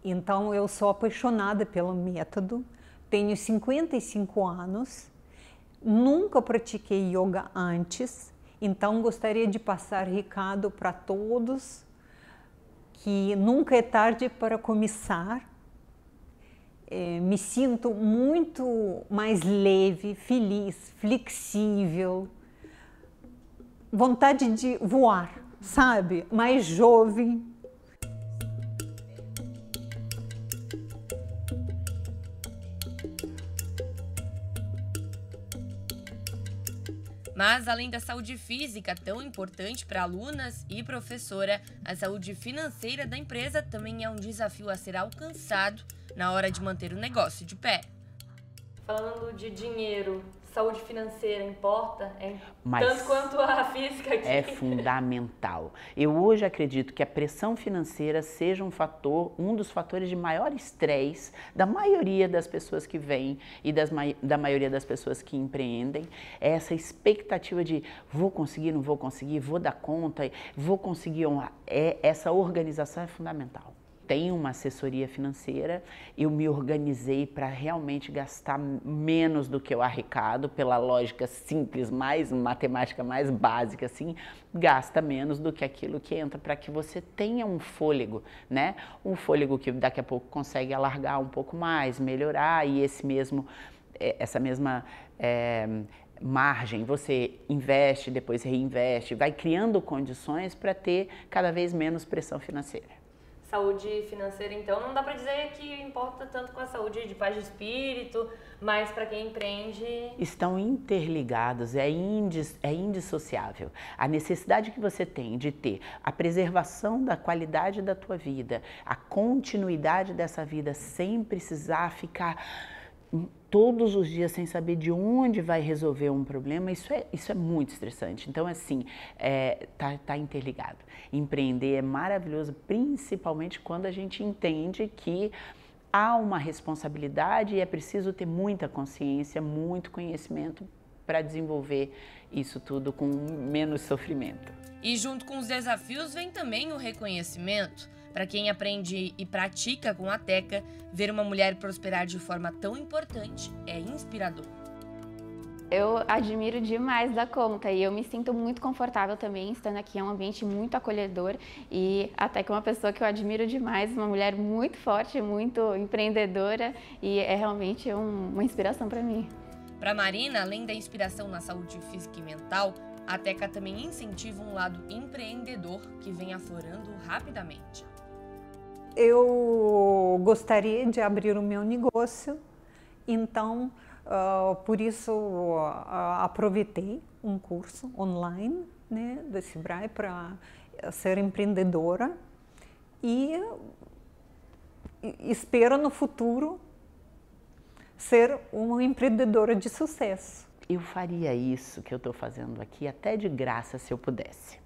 Então eu sou apaixonada pelo método. Tenho 55 anos, nunca pratiquei yoga antes, então gostaria de passar recado para todos que nunca é tarde para começar. Me sinto muito mais leve, feliz, flexível, vontade de voar, sabe? Mais jovem. Mas, além da saúde física tão importante para alunas e professora, a saúde financeira da empresa também é um desafio a ser alcançado na hora de manter o negócio de pé. Falando de dinheiro, saúde financeira importa? Mas tanto quanto a física aqui? É fundamental. Eu hoje acredito que a pressão financeira seja um dos fatores de maior estresse da maioria das pessoas que vêm e da maioria das pessoas que empreendem. Essa expectativa de vou conseguir, não vou conseguir, vou dar conta, vou conseguir honrar. Essa organização é fundamental. Tenho uma assessoria financeira, eu me organizei para realmente gastar menos do que eu arrecado, pela lógica simples, matemática mais básica, assim, gasta menos do que aquilo que entra, para que você tenha um fôlego, né? Um fôlego que daqui a pouco consegue alargar um pouco mais, melhorar, e essa mesma margem, você investe, depois reinveste, vai criando condições para ter cada vez menos pressão financeira. Saúde financeira, então, não dá para dizer que importa tanto com a saúde de paz de espírito, mas para quem empreende... Estão interligados, é indissociável. A necessidade que você tem de ter a preservação da qualidade da tua vida, a continuidade dessa vida sem precisar ficar todos os dias sem saber de onde vai resolver um problema, isso é muito estressante. Então, assim, tá interligado. Empreender é maravilhoso, principalmente quando a gente entende que há uma responsabilidade e é preciso ter muita consciência, muito conhecimento para desenvolver isso tudo com menos sofrimento. E junto com os desafios vem também o reconhecimento. Para quem aprende e pratica com a Teca, ver uma mulher prosperar de forma tão importante é inspirador. Eu admiro demais da conta e eu me sinto muito confortável também estando aqui, é um ambiente muito acolhedor e até que uma pessoa que eu admiro demais, uma mulher muito forte, muito empreendedora e é realmente uma inspiração para mim. Para Marina, além da inspiração na saúde física e mental, a Teca também incentiva um lado empreendedor que vem aflorando rapidamente. Eu gostaria de abrir o meu negócio, então, por isso, aproveitei um curso online, né, da Sebrae para ser empreendedora e espero no futuro ser uma empreendedora de sucesso. Eu faria isso que eu estou fazendo aqui até de graça se eu pudesse.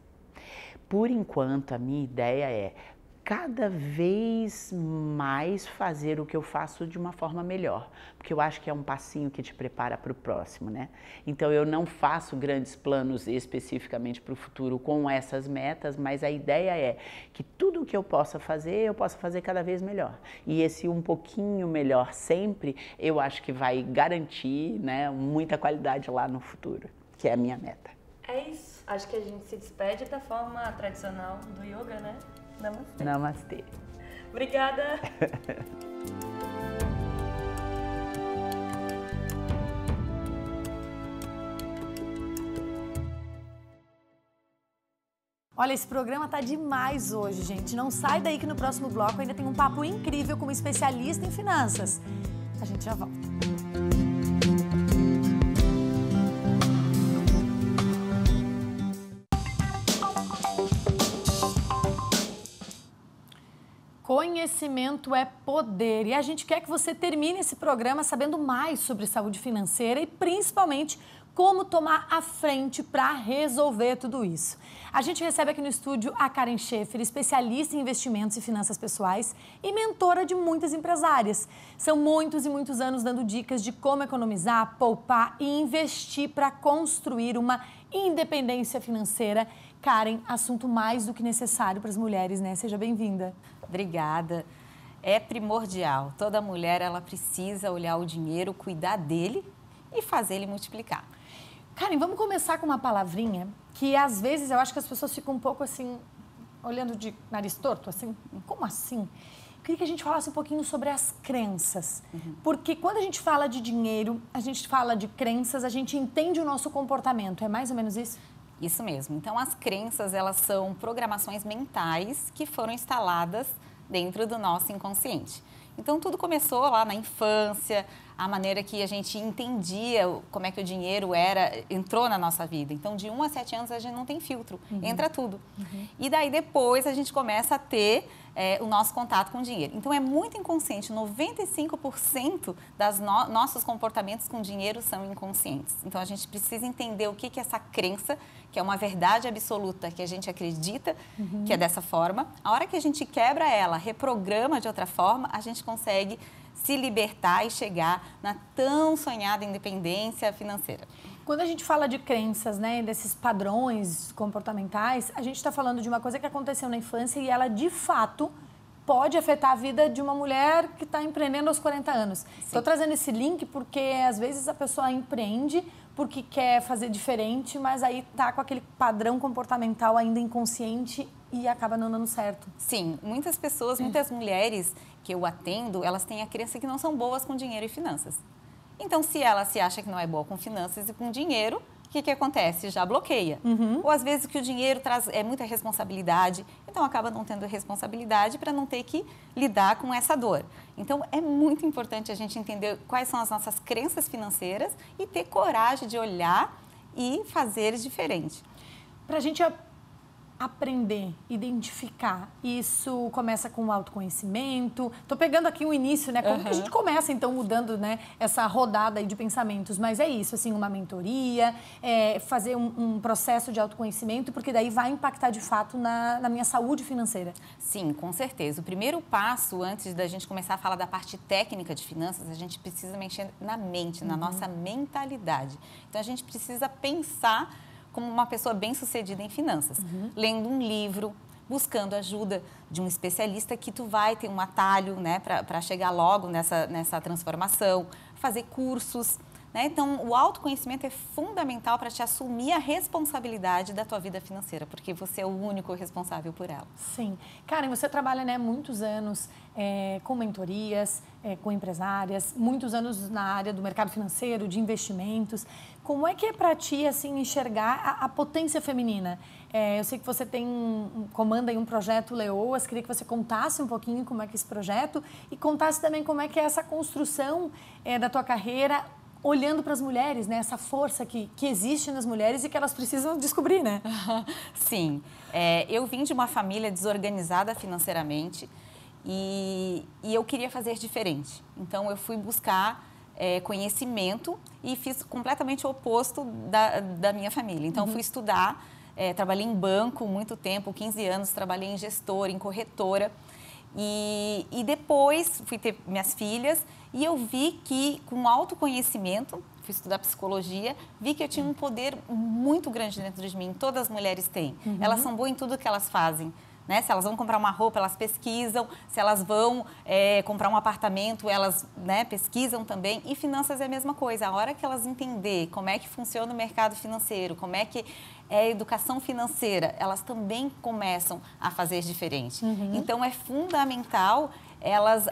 Por enquanto, a minha ideia é cada vez mais fazer o que eu faço de uma forma melhor, porque eu acho que é um passinho que te prepara para o próximo, né? Então eu não faço grandes planos especificamente para o futuro com essas metas, mas a ideia é que tudo o que eu possa fazer cada vez melhor. E esse um pouquinho melhor sempre, eu acho que vai garantir, né, muita qualidade lá no futuro, que é a minha meta. É isso. Acho que a gente se despede da forma tradicional do yoga, né? Namastê. Namastê. Obrigada. Olha, esse programa tá demais hoje, gente. Não sai daí que no próximo bloco ainda tem um papo incrível com uma especialista em finanças. A gente já volta. Conhecimento é poder e a gente quer que você termine esse programa sabendo mais sobre saúde financeira e principalmente como tomar a frente para resolver tudo isso. A gente recebe aqui no estúdio a Karen Schaefer, especialista em investimentos e finanças pessoais e mentora de muitas empresárias. São muitos e muitos anos dando dicas de como economizar, poupar e investir para construir uma independência financeira. Karen, assunto mais do que necessário para as mulheres, né? Seja bem-vinda. Obrigada. É primordial. Toda mulher, ela precisa olhar o dinheiro, cuidar dele e fazer ele multiplicar. Karen, vamos começar com uma palavrinha que às vezes eu acho que as pessoas ficam um pouco assim, olhando de nariz torto, assim, como assim? Eu queria que a gente falasse um pouquinho sobre as crenças. Porque quando a gente fala de dinheiro, a gente fala de crenças, a gente entende o nosso comportamento. É mais ou menos isso? Isso mesmo. Então, as crenças, elas são programações mentais que foram instaladas dentro do nosso inconsciente. Então, tudo começou lá na infância, a maneira que a gente entendia como é que o dinheiro entrou na nossa vida. Então, de 1 a 7 anos, a gente não tem filtro, entra tudo. E daí, depois, a gente começa a ter o nosso contato com o dinheiro. Então, é muito inconsciente, 95% dos nossos comportamentos com dinheiro são inconscientes. Então, a gente precisa entender o que é essa crença, que é uma verdade absoluta, que a gente acredita que é dessa forma. A hora que a gente quebra ela, reprograma de outra forma, a gente consegue se libertar e chegar na tão sonhada independência financeira. Quando a gente fala de crenças, né, desses padrões comportamentais, a gente está falando de uma coisa que aconteceu na infância e ela, de fato, pode afetar a vida de uma mulher que está empreendendo aos 40 anos. Estou trazendo esse link porque, às vezes, a pessoa empreende porque quer fazer diferente, mas aí está com aquele padrão comportamental ainda inconsciente e acaba não dando certo. Sim, muitas pessoas, muitas mulheres que eu atendo, elas têm a crença que não são boas com dinheiro e finanças. Então, se ela se acha que não é boa com finanças e com dinheiro, o que acontece? Já bloqueia. Ou, às vezes, que o dinheiro traz muita responsabilidade, então acaba não tendo responsabilidade para não ter que lidar com essa dor. Então, é muito importante a gente entender quais são as nossas crenças financeiras e ter coragem de olhar e fazer diferente. Para a gente aprender, identificar, isso começa com o autoconhecimento. Estou pegando aqui o início, né? Como que a gente começa, então, mudando, né, essa rodada aí de pensamentos? Mas é isso, assim, uma mentoria, fazer um processo de autoconhecimento, porque daí vai impactar, de fato, na minha saúde financeira. Sim, com certeza. O primeiro passo, antes da gente começar a falar da parte técnica de finanças, a gente precisa mexer na mente, na nossa mentalidade. Então, a gente precisa pensar como uma pessoa bem-sucedida em finanças, lendo um livro, buscando ajuda de um especialista que tu vai ter um atalho, né, para chegar logo nessa transformação, fazer cursos, né? Então, o autoconhecimento é fundamental para te assumir a responsabilidade da tua vida financeira, porque você é o único responsável por ela. Sim. Karen, você trabalha, né, muitos anos com mentorias, com empresárias, muitos anos na área do mercado financeiro, de investimentos. Como é que é para ti, assim, enxergar a potência feminina? Eu sei que você comanda aí um projeto Leoas, queria que você contasse um pouquinho como é que é esse projeto e contasse também como é que é essa construção da tua carreira, olhando para as mulheres, né? Essa força que existe nas mulheres e que elas precisam descobrir, né? Sim. Eu vim de uma família desorganizada financeiramente e eu queria fazer diferente. Então, eu fui buscar conhecimento e fiz completamente o oposto da minha família. Então, fui estudar trabalhei em banco muito tempo, 15 anos, trabalhei em gestora, em corretora. E depois fui ter minhas filhas e eu vi que com autoconhecimento, fui estudar psicologia, vi que eu tinha um poder muito grande dentro de mim, todas as mulheres têm. Elas são boas em tudo que elas fazem. Né? Se elas vão comprar uma roupa, elas pesquisam. Se elas vão comprar um apartamento, elas, né, pesquisam também. E finanças é a mesma coisa. A hora que elas entenderem como é que funciona o mercado financeiro, como é que é a educação financeira, elas também começam a fazer diferente. Então, é fundamental elas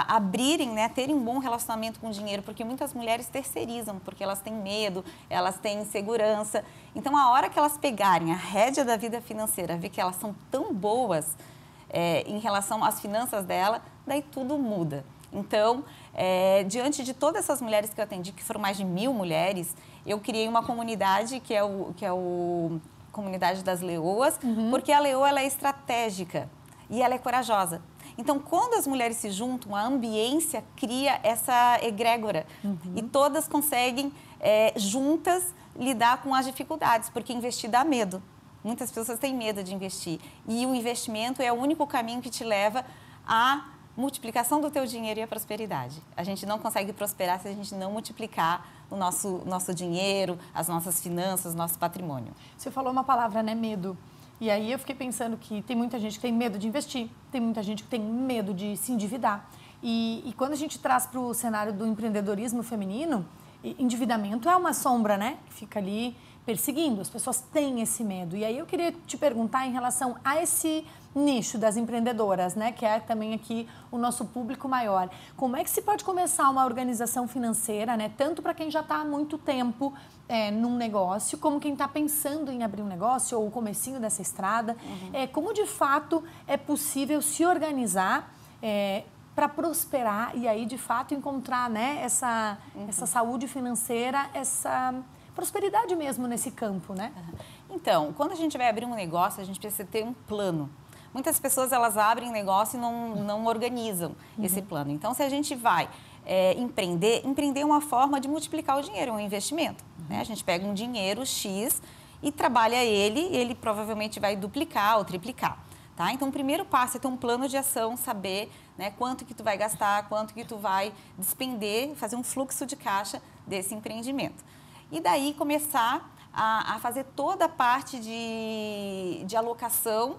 abrirem, né, terem um bom relacionamento com o dinheiro, porque muitas mulheres terceirizam, porque elas têm medo, elas têm insegurança. Então, a hora que elas pegarem a rédea da vida financeira, ver que elas são tão boas em relação às finanças dela, daí tudo muda. Então, diante de todas essas mulheres que eu atendi, que foram mais de 1000 mulheres, eu criei uma comunidade que é o Comunidade das Leoas, porque a leoa ela é estratégica e ela é corajosa. Então, quando as mulheres se juntam, a ambiência cria essa egrégora e todas conseguem, juntas, lidar com as dificuldades, porque investir dá medo. Muitas pessoas têm medo de investir e o investimento é o único caminho que te leva à multiplicação do teu dinheiro e à prosperidade. A gente não consegue prosperar se a gente não multiplicar o nosso dinheiro, as nossas finanças, nosso patrimônio. Você falou uma palavra, né? Medo. E aí eu fiquei pensando que tem muita gente que tem medo de investir, tem muita gente que tem medo de se endividar. E quando a gente traz para o cenário do empreendedorismo feminino, endividamento é uma sombra, né? Que fica ali perseguindo, as pessoas têm esse medo. E aí eu queria te perguntar em relação a esse nicho das empreendedoras, né? Que é também aqui o nosso público maior. Como é que se pode começar uma organização financeira, né? Tanto para quem já está há muito tempo num negócio, como quem está pensando em abrir um negócio ou o comecinho dessa estrada. Como de fato é possível se organizar para prosperar e aí de fato encontrar, né, essa saúde financeira, essa prosperidade mesmo nesse campo, né? Então, quando a gente vai abrir um negócio, a gente precisa ter um plano. Muitas pessoas, elas abrem negócio e não organizam esse plano. Então, se a gente vai empreender é uma forma de multiplicar o dinheiro, é um investimento. Né? A gente pega um dinheiro X e trabalha ele provavelmente vai duplicar ou triplicar. Tá? Então, o primeiro passo é ter um plano de ação, saber, né, quanto que tu vai gastar, quanto que tu vai despender, fazer um fluxo de caixa desse empreendimento. E daí começar a fazer toda a parte de alocação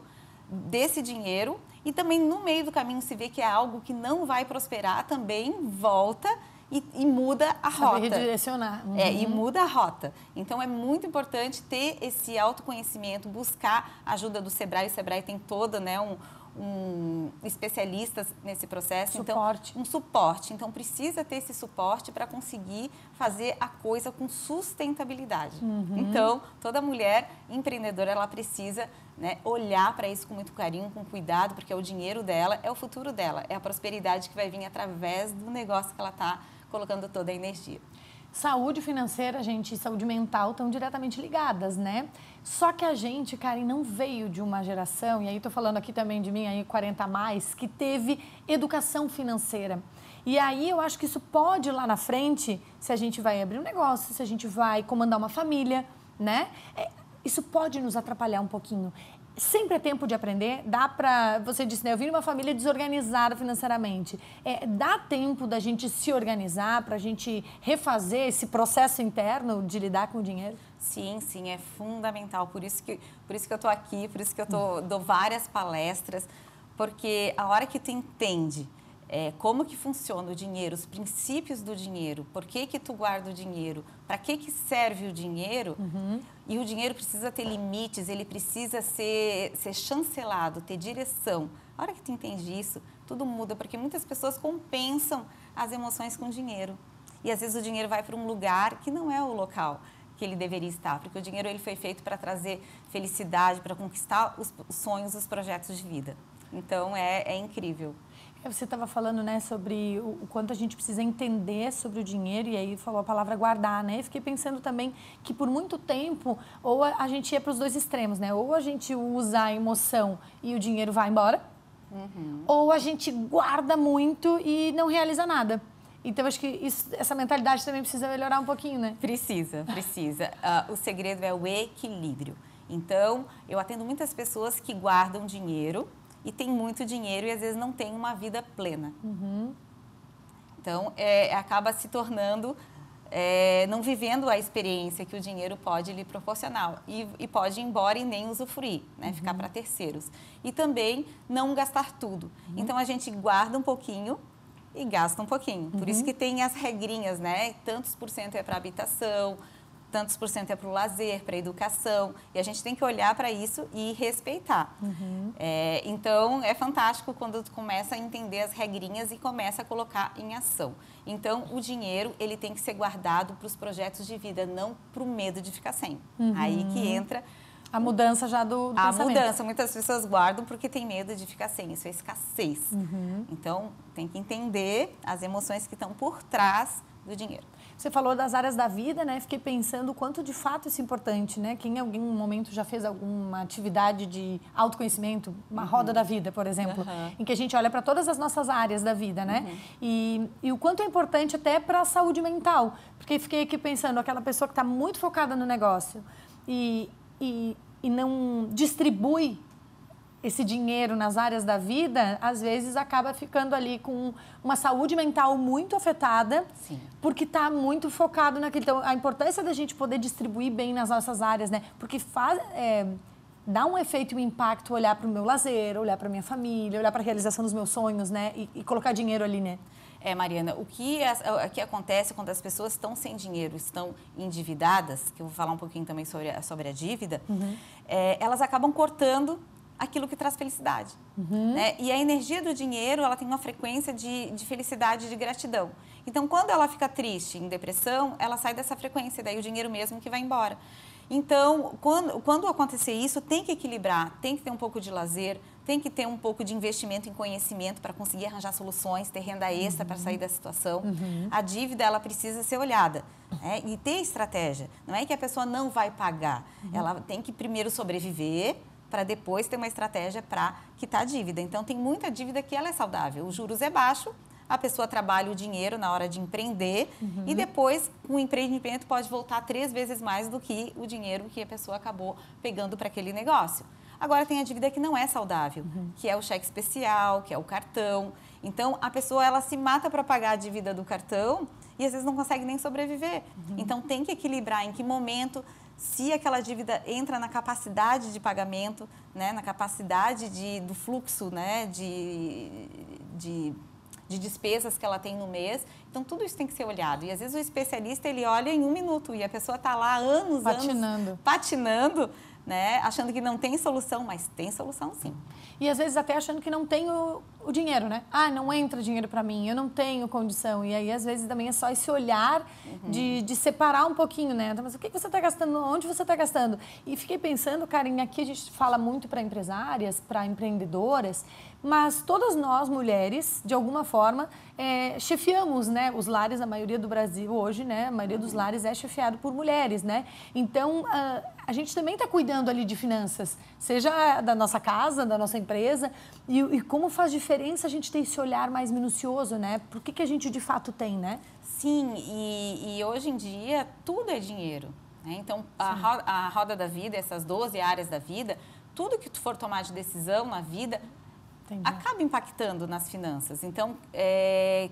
desse dinheiro e também no meio do caminho se vê que é algo que não vai prosperar, também volta e muda a rota. Saber redirecionar. E muda a rota. Então, é muito importante ter esse autoconhecimento, buscar a ajuda do Sebrae. O Sebrae tem toda, né, especialistas nesse processo. Suporte. Então, um suporte. Então, precisa ter esse suporte para conseguir fazer a coisa com sustentabilidade. Então, toda mulher empreendedora, ela precisa, né, olhar para isso com muito carinho, com cuidado, porque é o dinheiro dela, é o futuro dela, é a prosperidade que vai vir através do negócio que ela está colocando toda a energia. Saúde financeira, gente, e saúde mental estão diretamente ligadas, né? Só que a gente, Karen, não veio de uma geração, e aí estou falando aqui também de mim, aí 40 a mais, que teve educação financeira. E aí eu acho que isso pode lá na frente, se a gente vai abrir um negócio, se a gente vai comandar uma família, né? Isso pode nos atrapalhar um pouquinho. Sempre é tempo de aprender, dá para, você disse, né, eu vim de uma família desorganizada financeiramente, dá tempo da gente se organizar, para a gente refazer esse processo interno de lidar com o dinheiro? Sim, sim, é fundamental, por isso que eu estou aqui, por isso que eu dou várias palestras, porque a hora que tu entende como que funciona o dinheiro, os princípios do dinheiro, por que tu guarda o dinheiro, para que serve o dinheiro, e o dinheiro precisa ter limites, ele precisa ser chancelado, ter direção. A hora que tu entende isso, tudo muda, porque muitas pessoas compensam as emoções com dinheiro. E às vezes o dinheiro vai para um lugar que não é o local que ele deveria estar, porque o dinheiro ele foi feito para trazer felicidade, para conquistar os sonhos, os projetos de vida. Então, é incrível. Você estava falando, né, sobre o quanto a gente precisa entender sobre o dinheiro, e aí falou a palavra guardar, né? E fiquei pensando também que por muito tempo, ou a gente ia para os dois extremos, né? Ou a gente usa a emoção e o dinheiro vai embora, ou a gente guarda muito e não realiza nada. Então, acho que essa mentalidade também precisa melhorar um pouquinho, né? Precisa. O segredo é o equilíbrio. Então, eu atendo muitas pessoas que guardam dinheiro e têm muito dinheiro e às vezes não têm uma vida plena. Então, acaba se tornando, não vivendo a experiência que o dinheiro pode lhe proporcionar e pode ir embora e nem usufruir, né? Ficar para terceiros. E também não gastar tudo. Então, a gente guarda um pouquinho e gasta um pouquinho. Por isso que tem as regrinhas, né? Tantos por cento é para habitação, tantos por cento é para o lazer, para a educação. E a gente tem que olhar para isso e respeitar. Então, é fantástico quando tu começa a entender as regrinhas e começa a colocar em ação. Então, o dinheiro, ele tem que ser guardado para os projetos de vida, não para o medo de ficar sem. Aí que entra... A mudança já do pensamento. A mudança. Muitas pessoas guardam porque tem medo de ficar sem. Isso é escassez. Então, tem que entender as emoções que estão por trás do dinheiro. Você falou das áreas da vida, né? Fiquei pensando o quanto de fato isso é importante, né? Quem em algum momento já fez alguma atividade de autoconhecimento, uma roda da vida, por exemplo, em que a gente olha para todas as nossas áreas da vida, né? E o quanto é importante até para a saúde mental. Porque fiquei aqui pensando, aquela pessoa que está muito focada no negócio e não distribui esse dinheiro nas áreas da vida, às vezes acaba ficando ali com uma saúde mental muito afetada, porque está muito focado naquilo. Então, a importância da gente poder distribuir bem nas nossas áreas, né? Porque dá um efeito e um impacto olhar para o meu lazer, olhar para a minha família, olhar para a realização dos meus sonhos, né? E colocar dinheiro ali, né? Mariana, o que acontece quando as pessoas estão sem dinheiro, estão endividadas, que eu vou falar um pouquinho também sobre a dívida, elas acabam cortando aquilo que traz felicidade. Né? E a energia do dinheiro, ela tem uma frequência de felicidade e de gratidão. Então, quando ela fica triste, em depressão, ela sai dessa frequência, daí o dinheiro mesmo que vai embora. Então, quando acontecer isso, tem que equilibrar, tem que ter um pouco de lazer, tem que ter um pouco de investimento em conhecimento para conseguir arranjar soluções, ter renda extra para sair da situação. A dívida, ela precisa ser olhada, né? E ter estratégia. Não é que a pessoa não vai pagar, ela tem que primeiro sobreviver para depois ter uma estratégia para quitar a dívida. Então, tem muita dívida que ela é saudável. Os juros é baixo, a pessoa trabalha o dinheiro na hora de empreender e depois, com o empreendimento, pode voltar 3 vezes mais do que o dinheiro que a pessoa acabou pegando para aquele negócio. Agora, tem a dívida que não é saudável, que é o cheque especial, que é o cartão. Então, a pessoa, ela se mata para pagar a dívida do cartão e, às vezes, não consegue nem sobreviver. Então, tem que equilibrar em que momento, se aquela dívida entra na capacidade de pagamento, né, na capacidade do fluxo, né, de despesas que ela tem no mês. Então, tudo isso tem que ser olhado. E, às vezes, o especialista, ele olha em 1 minuto e a pessoa está lá há anos patinando, né, achando que não tem solução, mas tem solução sim. E às vezes até achando que não tem o dinheiro, né? Ah, não entra dinheiro para mim, eu não tenho condição. E aí às vezes também é só esse olhar de separar um pouquinho, né? Mas o que você está gastando? Onde você está gastando? E fiquei pensando, Karen, aqui a gente fala muito para empresárias, para empreendedoras, mas todas nós, mulheres, de alguma forma, chefiamos, né? Os lares, a maioria do Brasil hoje, né? A maioria dos lares é chefiado por mulheres, né? Então, a gente também está cuidando ali de finanças, seja da nossa casa, da nossa empresa, e como faz diferença a gente ter esse olhar mais minucioso, né? Por que a gente de fato tem, né? Sim, e hoje em dia tudo é dinheiro, né? Então, a roda da vida, essas 12 áreas da vida, tudo que tu for tomar de decisão na vida, acaba impactando nas finanças. Então,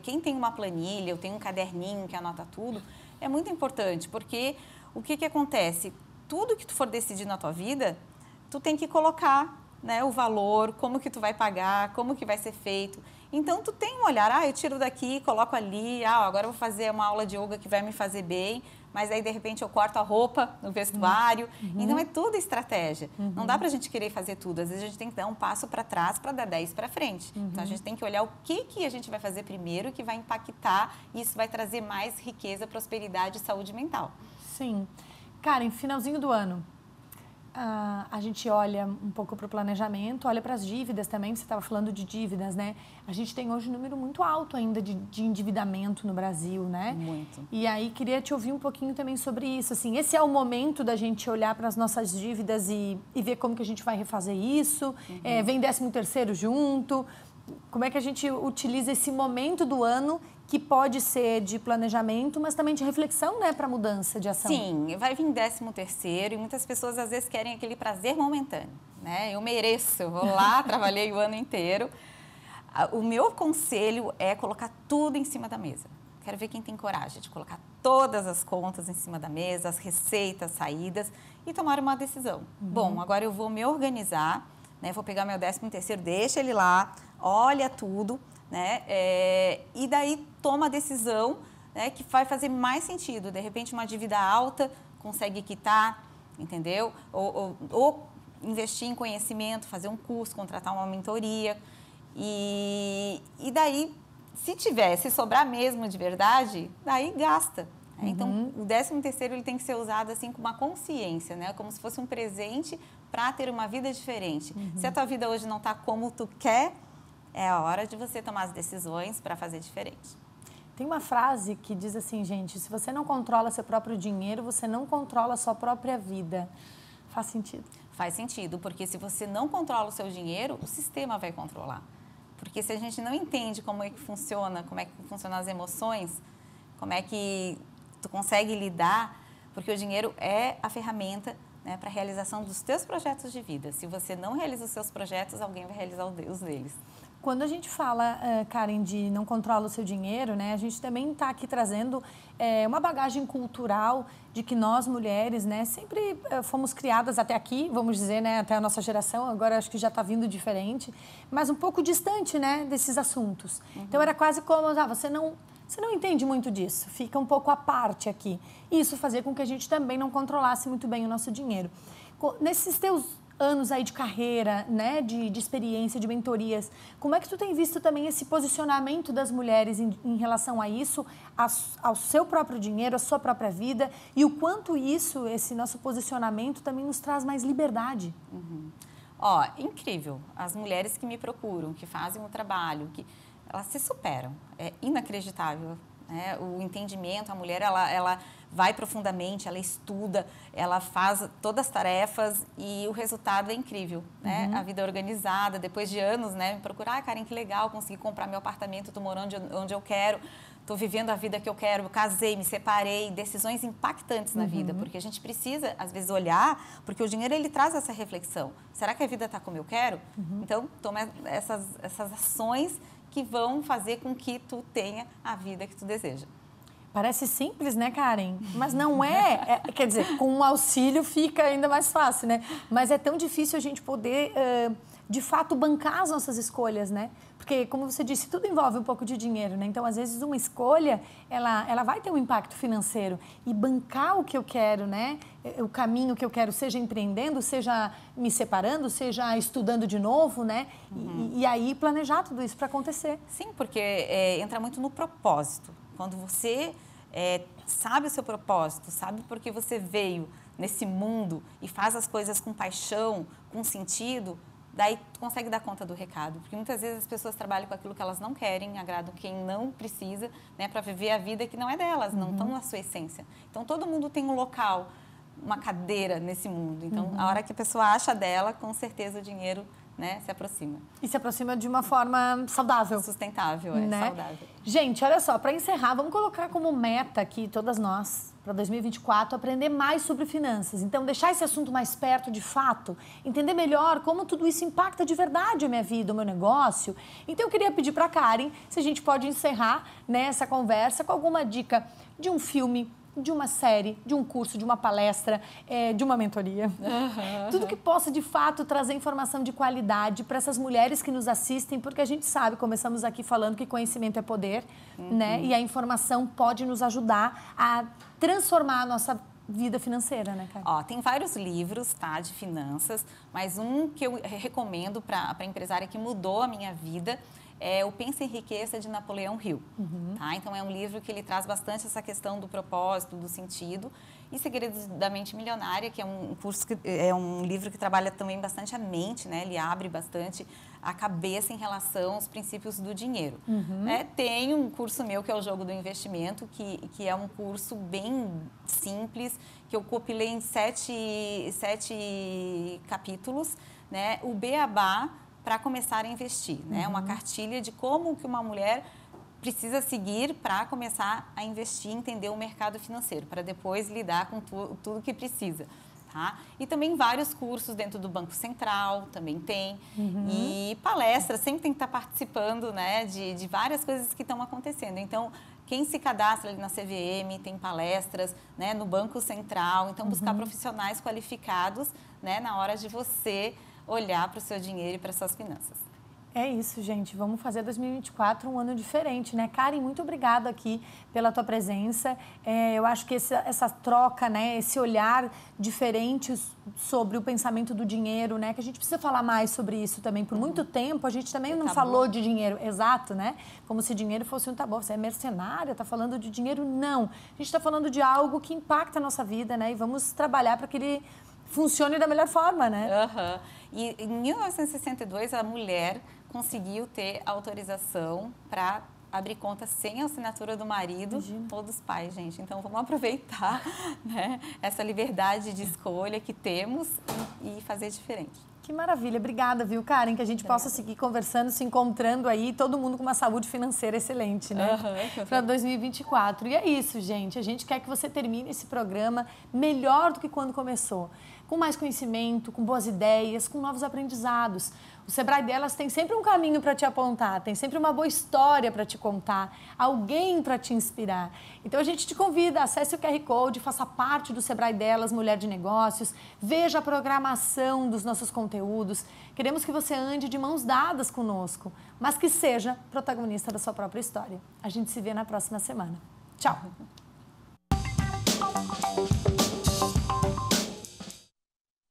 quem tem uma planilha, ou tem um caderninho que anota tudo, é muito importante, porque o que acontece? Tudo que tu for decidir na tua vida, tu tem que colocar, né, o valor, como que tu vai pagar, como que vai ser feito. Então, tu tem um olhar, eu tiro daqui, coloco ali, agora eu vou fazer uma aula de yoga que vai me fazer bem, mas aí, de repente, eu corto a roupa no vestuário. Então, é tudo estratégia. Não dá pra gente querer fazer tudo. Às vezes, a gente tem que dar um passo para trás para dar 10 para frente. Então, a gente tem que olhar o que a gente vai fazer primeiro, que vai impactar, e isso vai trazer mais riqueza, prosperidade e saúde mental. Sim. Karen, finalzinho do ano, a gente olha um pouco para o planejamento, olha para as dívidas também, você estava falando de dívidas, né? A gente tem hoje um número muito alto ainda de endividamento no Brasil, né? Muito. E aí, queria te ouvir um pouquinho também sobre isso, assim, esse é o momento da gente olhar para as nossas dívidas e ver como que a gente vai refazer isso, vem 13º junto, como é que a gente utiliza esse momento do ano que pode ser de planejamento, mas também de reflexão, né, para mudança de ação? Sim, vai vir 13º e muitas pessoas às vezes querem aquele prazer momentâneo, né? Eu mereço, eu vou lá, trabalhei o ano inteiro. O meu conselho é colocar tudo em cima da mesa. Quero ver quem tem coragem de colocar todas as contas em cima da mesa, as receitas, saídas e tomar uma decisão. Bom, agora eu vou me organizar, né? Vou pegar meu 13º, deixa ele lá, olha tudo, né? E daí toma a decisão, né, que vai fazer mais sentido. De repente, uma dívida alta, consegue quitar, entendeu? Ou investir em conhecimento, fazer um curso, contratar uma mentoria. E daí, se sobrar mesmo de verdade, daí gasta. Né? Então, o 13º ele tem que ser usado assim com uma consciência, né? Como se fosse um presente para ter uma vida diferente. Se a tua vida hoje não está como tu quer, é a hora de você tomar as decisões para fazer diferente. Tem uma frase que diz assim, gente, se você não controla seu próprio dinheiro, você não controla a sua própria vida. Faz sentido? Faz sentido, porque se você não controla o seu dinheiro, o sistema vai controlar. Porque se a gente não entende como é que funciona as emoções, como é que tu consegue lidar, porque o dinheiro é a ferramenta, né, para a realização dos teus projetos de vida. Se você não realiza os seus projetos, alguém vai realizar os deles. Quando a gente fala, Karen, de não controla o seu dinheiro, né, a gente também está aqui trazendo uma bagagem cultural de que nós, mulheres, né, sempre fomos criadas até aqui, vamos dizer, né, até a nossa geração, agora acho que já está vindo diferente, mas um pouco distante, né, desses assuntos. Então, era quase como, você não entende muito disso, fica um pouco à parte aqui. Isso fazia com que a gente também não controlasse muito bem o nosso dinheiro. Nesses teus anos aí de carreira, né, de experiência, de mentorias, como é que tu tem visto também esse posicionamento das mulheres em relação a isso, ao seu próprio dinheiro, à sua própria vida, e o quanto isso, esse nosso posicionamento também nos traz mais liberdade? Incrível. As mulheres que me procuram, que fazem o trabalho, elas se superam. É inacreditável. Né? O entendimento, a mulher, ela vai profundamente, ela estuda, ela faz todas as tarefas e o resultado é incrível, né? A vida organizada, depois de anos, né? Me procurar, Karen, que legal, consegui comprar meu apartamento, estou morando onde eu quero, estou vivendo a vida que eu quero, casei, me separei, decisões impactantes na vida, porque a gente precisa, às vezes, olhar, porque o dinheiro, ele traz essa reflexão. Será que a vida está como eu quero? Então, toma essas ações que vão fazer com que tu tenha a vida que tu deseja. Parece simples, né, Karen? Mas não é. Quer dizer, com um auxílio fica ainda mais fácil, né? Mas é tão difícil a gente poder, de fato, bancar as nossas escolhas, né? Porque, como você disse, tudo envolve um pouco de dinheiro, né? Então, às vezes, uma escolha, ela vai ter um impacto financeiro. E bancar o que eu quero, né? O caminho que eu quero, seja empreendendo, seja me separando, seja estudando de novo, né? E aí, planejar tudo isso para acontecer. Sim, porque entra muito no propósito. Quando você sabe o seu propósito, sabe por que você veio nesse mundo e faz as coisas com paixão, com sentido, daí tu consegue dar conta do recado. Porque muitas vezes as pessoas trabalham com aquilo que elas não querem, agradam quem não precisa, né, para viver a vida que não é delas, não estão na sua essência. Então, todo mundo tem um local, uma cadeira nesse mundo. Então, a hora que a pessoa acha dela, com certeza o dinheiro, né, se aproxima. E se aproxima de uma forma saudável. Sustentável, né? Saudável. Gente, olha só, para encerrar, vamos colocar como meta aqui, todas nós, para 2024, aprender mais sobre finanças. Então, deixar esse assunto mais perto, de fato, entender melhor como tudo isso impacta de verdade a minha vida, o meu negócio. Então, eu queria pedir para a Karen se a gente pode encerrar, né, essa conversa com alguma dica de um filme, de uma série, de um curso, de uma palestra, de uma mentoria. Tudo que possa, de fato, trazer informação de qualidade para essas mulheres que nos assistem, porque a gente sabe, começamos aqui falando que conhecimento é poder, né? E a informação pode nos ajudar a transformar a nossa vida financeira, né, Karen? Tem vários livros, tá, de finanças, mas um que eu recomendo para a empresária que mudou a minha vida é o Pensa em Riqueza, de Napoleão Hill. Tá? Então, é um livro que ele traz bastante essa questão do propósito, do sentido. E Segredos da Mente Milionária, que é um curso é um livro que trabalha também bastante a mente, né? Ele abre bastante a cabeça em relação aos princípios do dinheiro. Tem um curso meu, que é o Jogo do Investimento, que é um curso bem simples, que eu compilei em 7 capítulos, né? O Beabá para começar a investir, né? Uma cartilha de como que uma mulher precisa seguir para começar a investir, entender o mercado financeiro, para depois lidar com tudo que precisa. Tá? E também vários cursos dentro do Banco Central, também tem. E palestras, sempre tem que estar participando, né, de várias coisas que estão acontecendo. Então, quem se cadastra ali na CVM, tem palestras, né, no Banco Central. Então, buscar profissionais qualificados, né, na hora de você olhar para o seu dinheiro e para as suas finanças. É isso, gente. Vamos fazer 2024 um ano diferente, né? Karen, muito obrigada aqui pela tua presença. Eu acho que essa troca, né? Esse olhar diferente sobre o pensamento do dinheiro, né? Que a gente precisa falar mais sobre isso também. Por muito tempo, a gente também não falou de dinheiro. Exato, né? Como se dinheiro fosse um tabu. Você é mercenária, tá falando de dinheiro? Não. A gente está falando de algo que impacta a nossa vida, né? E vamos trabalhar para que ele funcione da melhor forma, né? E em 1962, a mulher conseguiu ter autorização para abrir conta sem a assinatura do marido ou dos pais, gente. Então, vamos aproveitar, né, essa liberdade de escolha que temos e fazer diferente. Que maravilha. Obrigada, viu, Karen? Que a gente possa seguir conversando, se encontrando aí, todo mundo com uma saúde financeira excelente, né? Para 2024. E é isso, gente. A gente quer que você termine esse programa melhor do que quando começou. Com mais conhecimento, com boas ideias, com novos aprendizados. O Sebrae Delas tem sempre um caminho para te apontar, tem sempre uma boa história para te contar, alguém para te inspirar. Então a gente te convida, acesse o QR Code, faça parte do Sebrae Delas Mulher de Negócios, veja a programação dos nossos conteúdos. Queremos que você ande de mãos dadas conosco, mas que seja protagonista da sua própria história. A gente se vê na próxima semana. Tchau!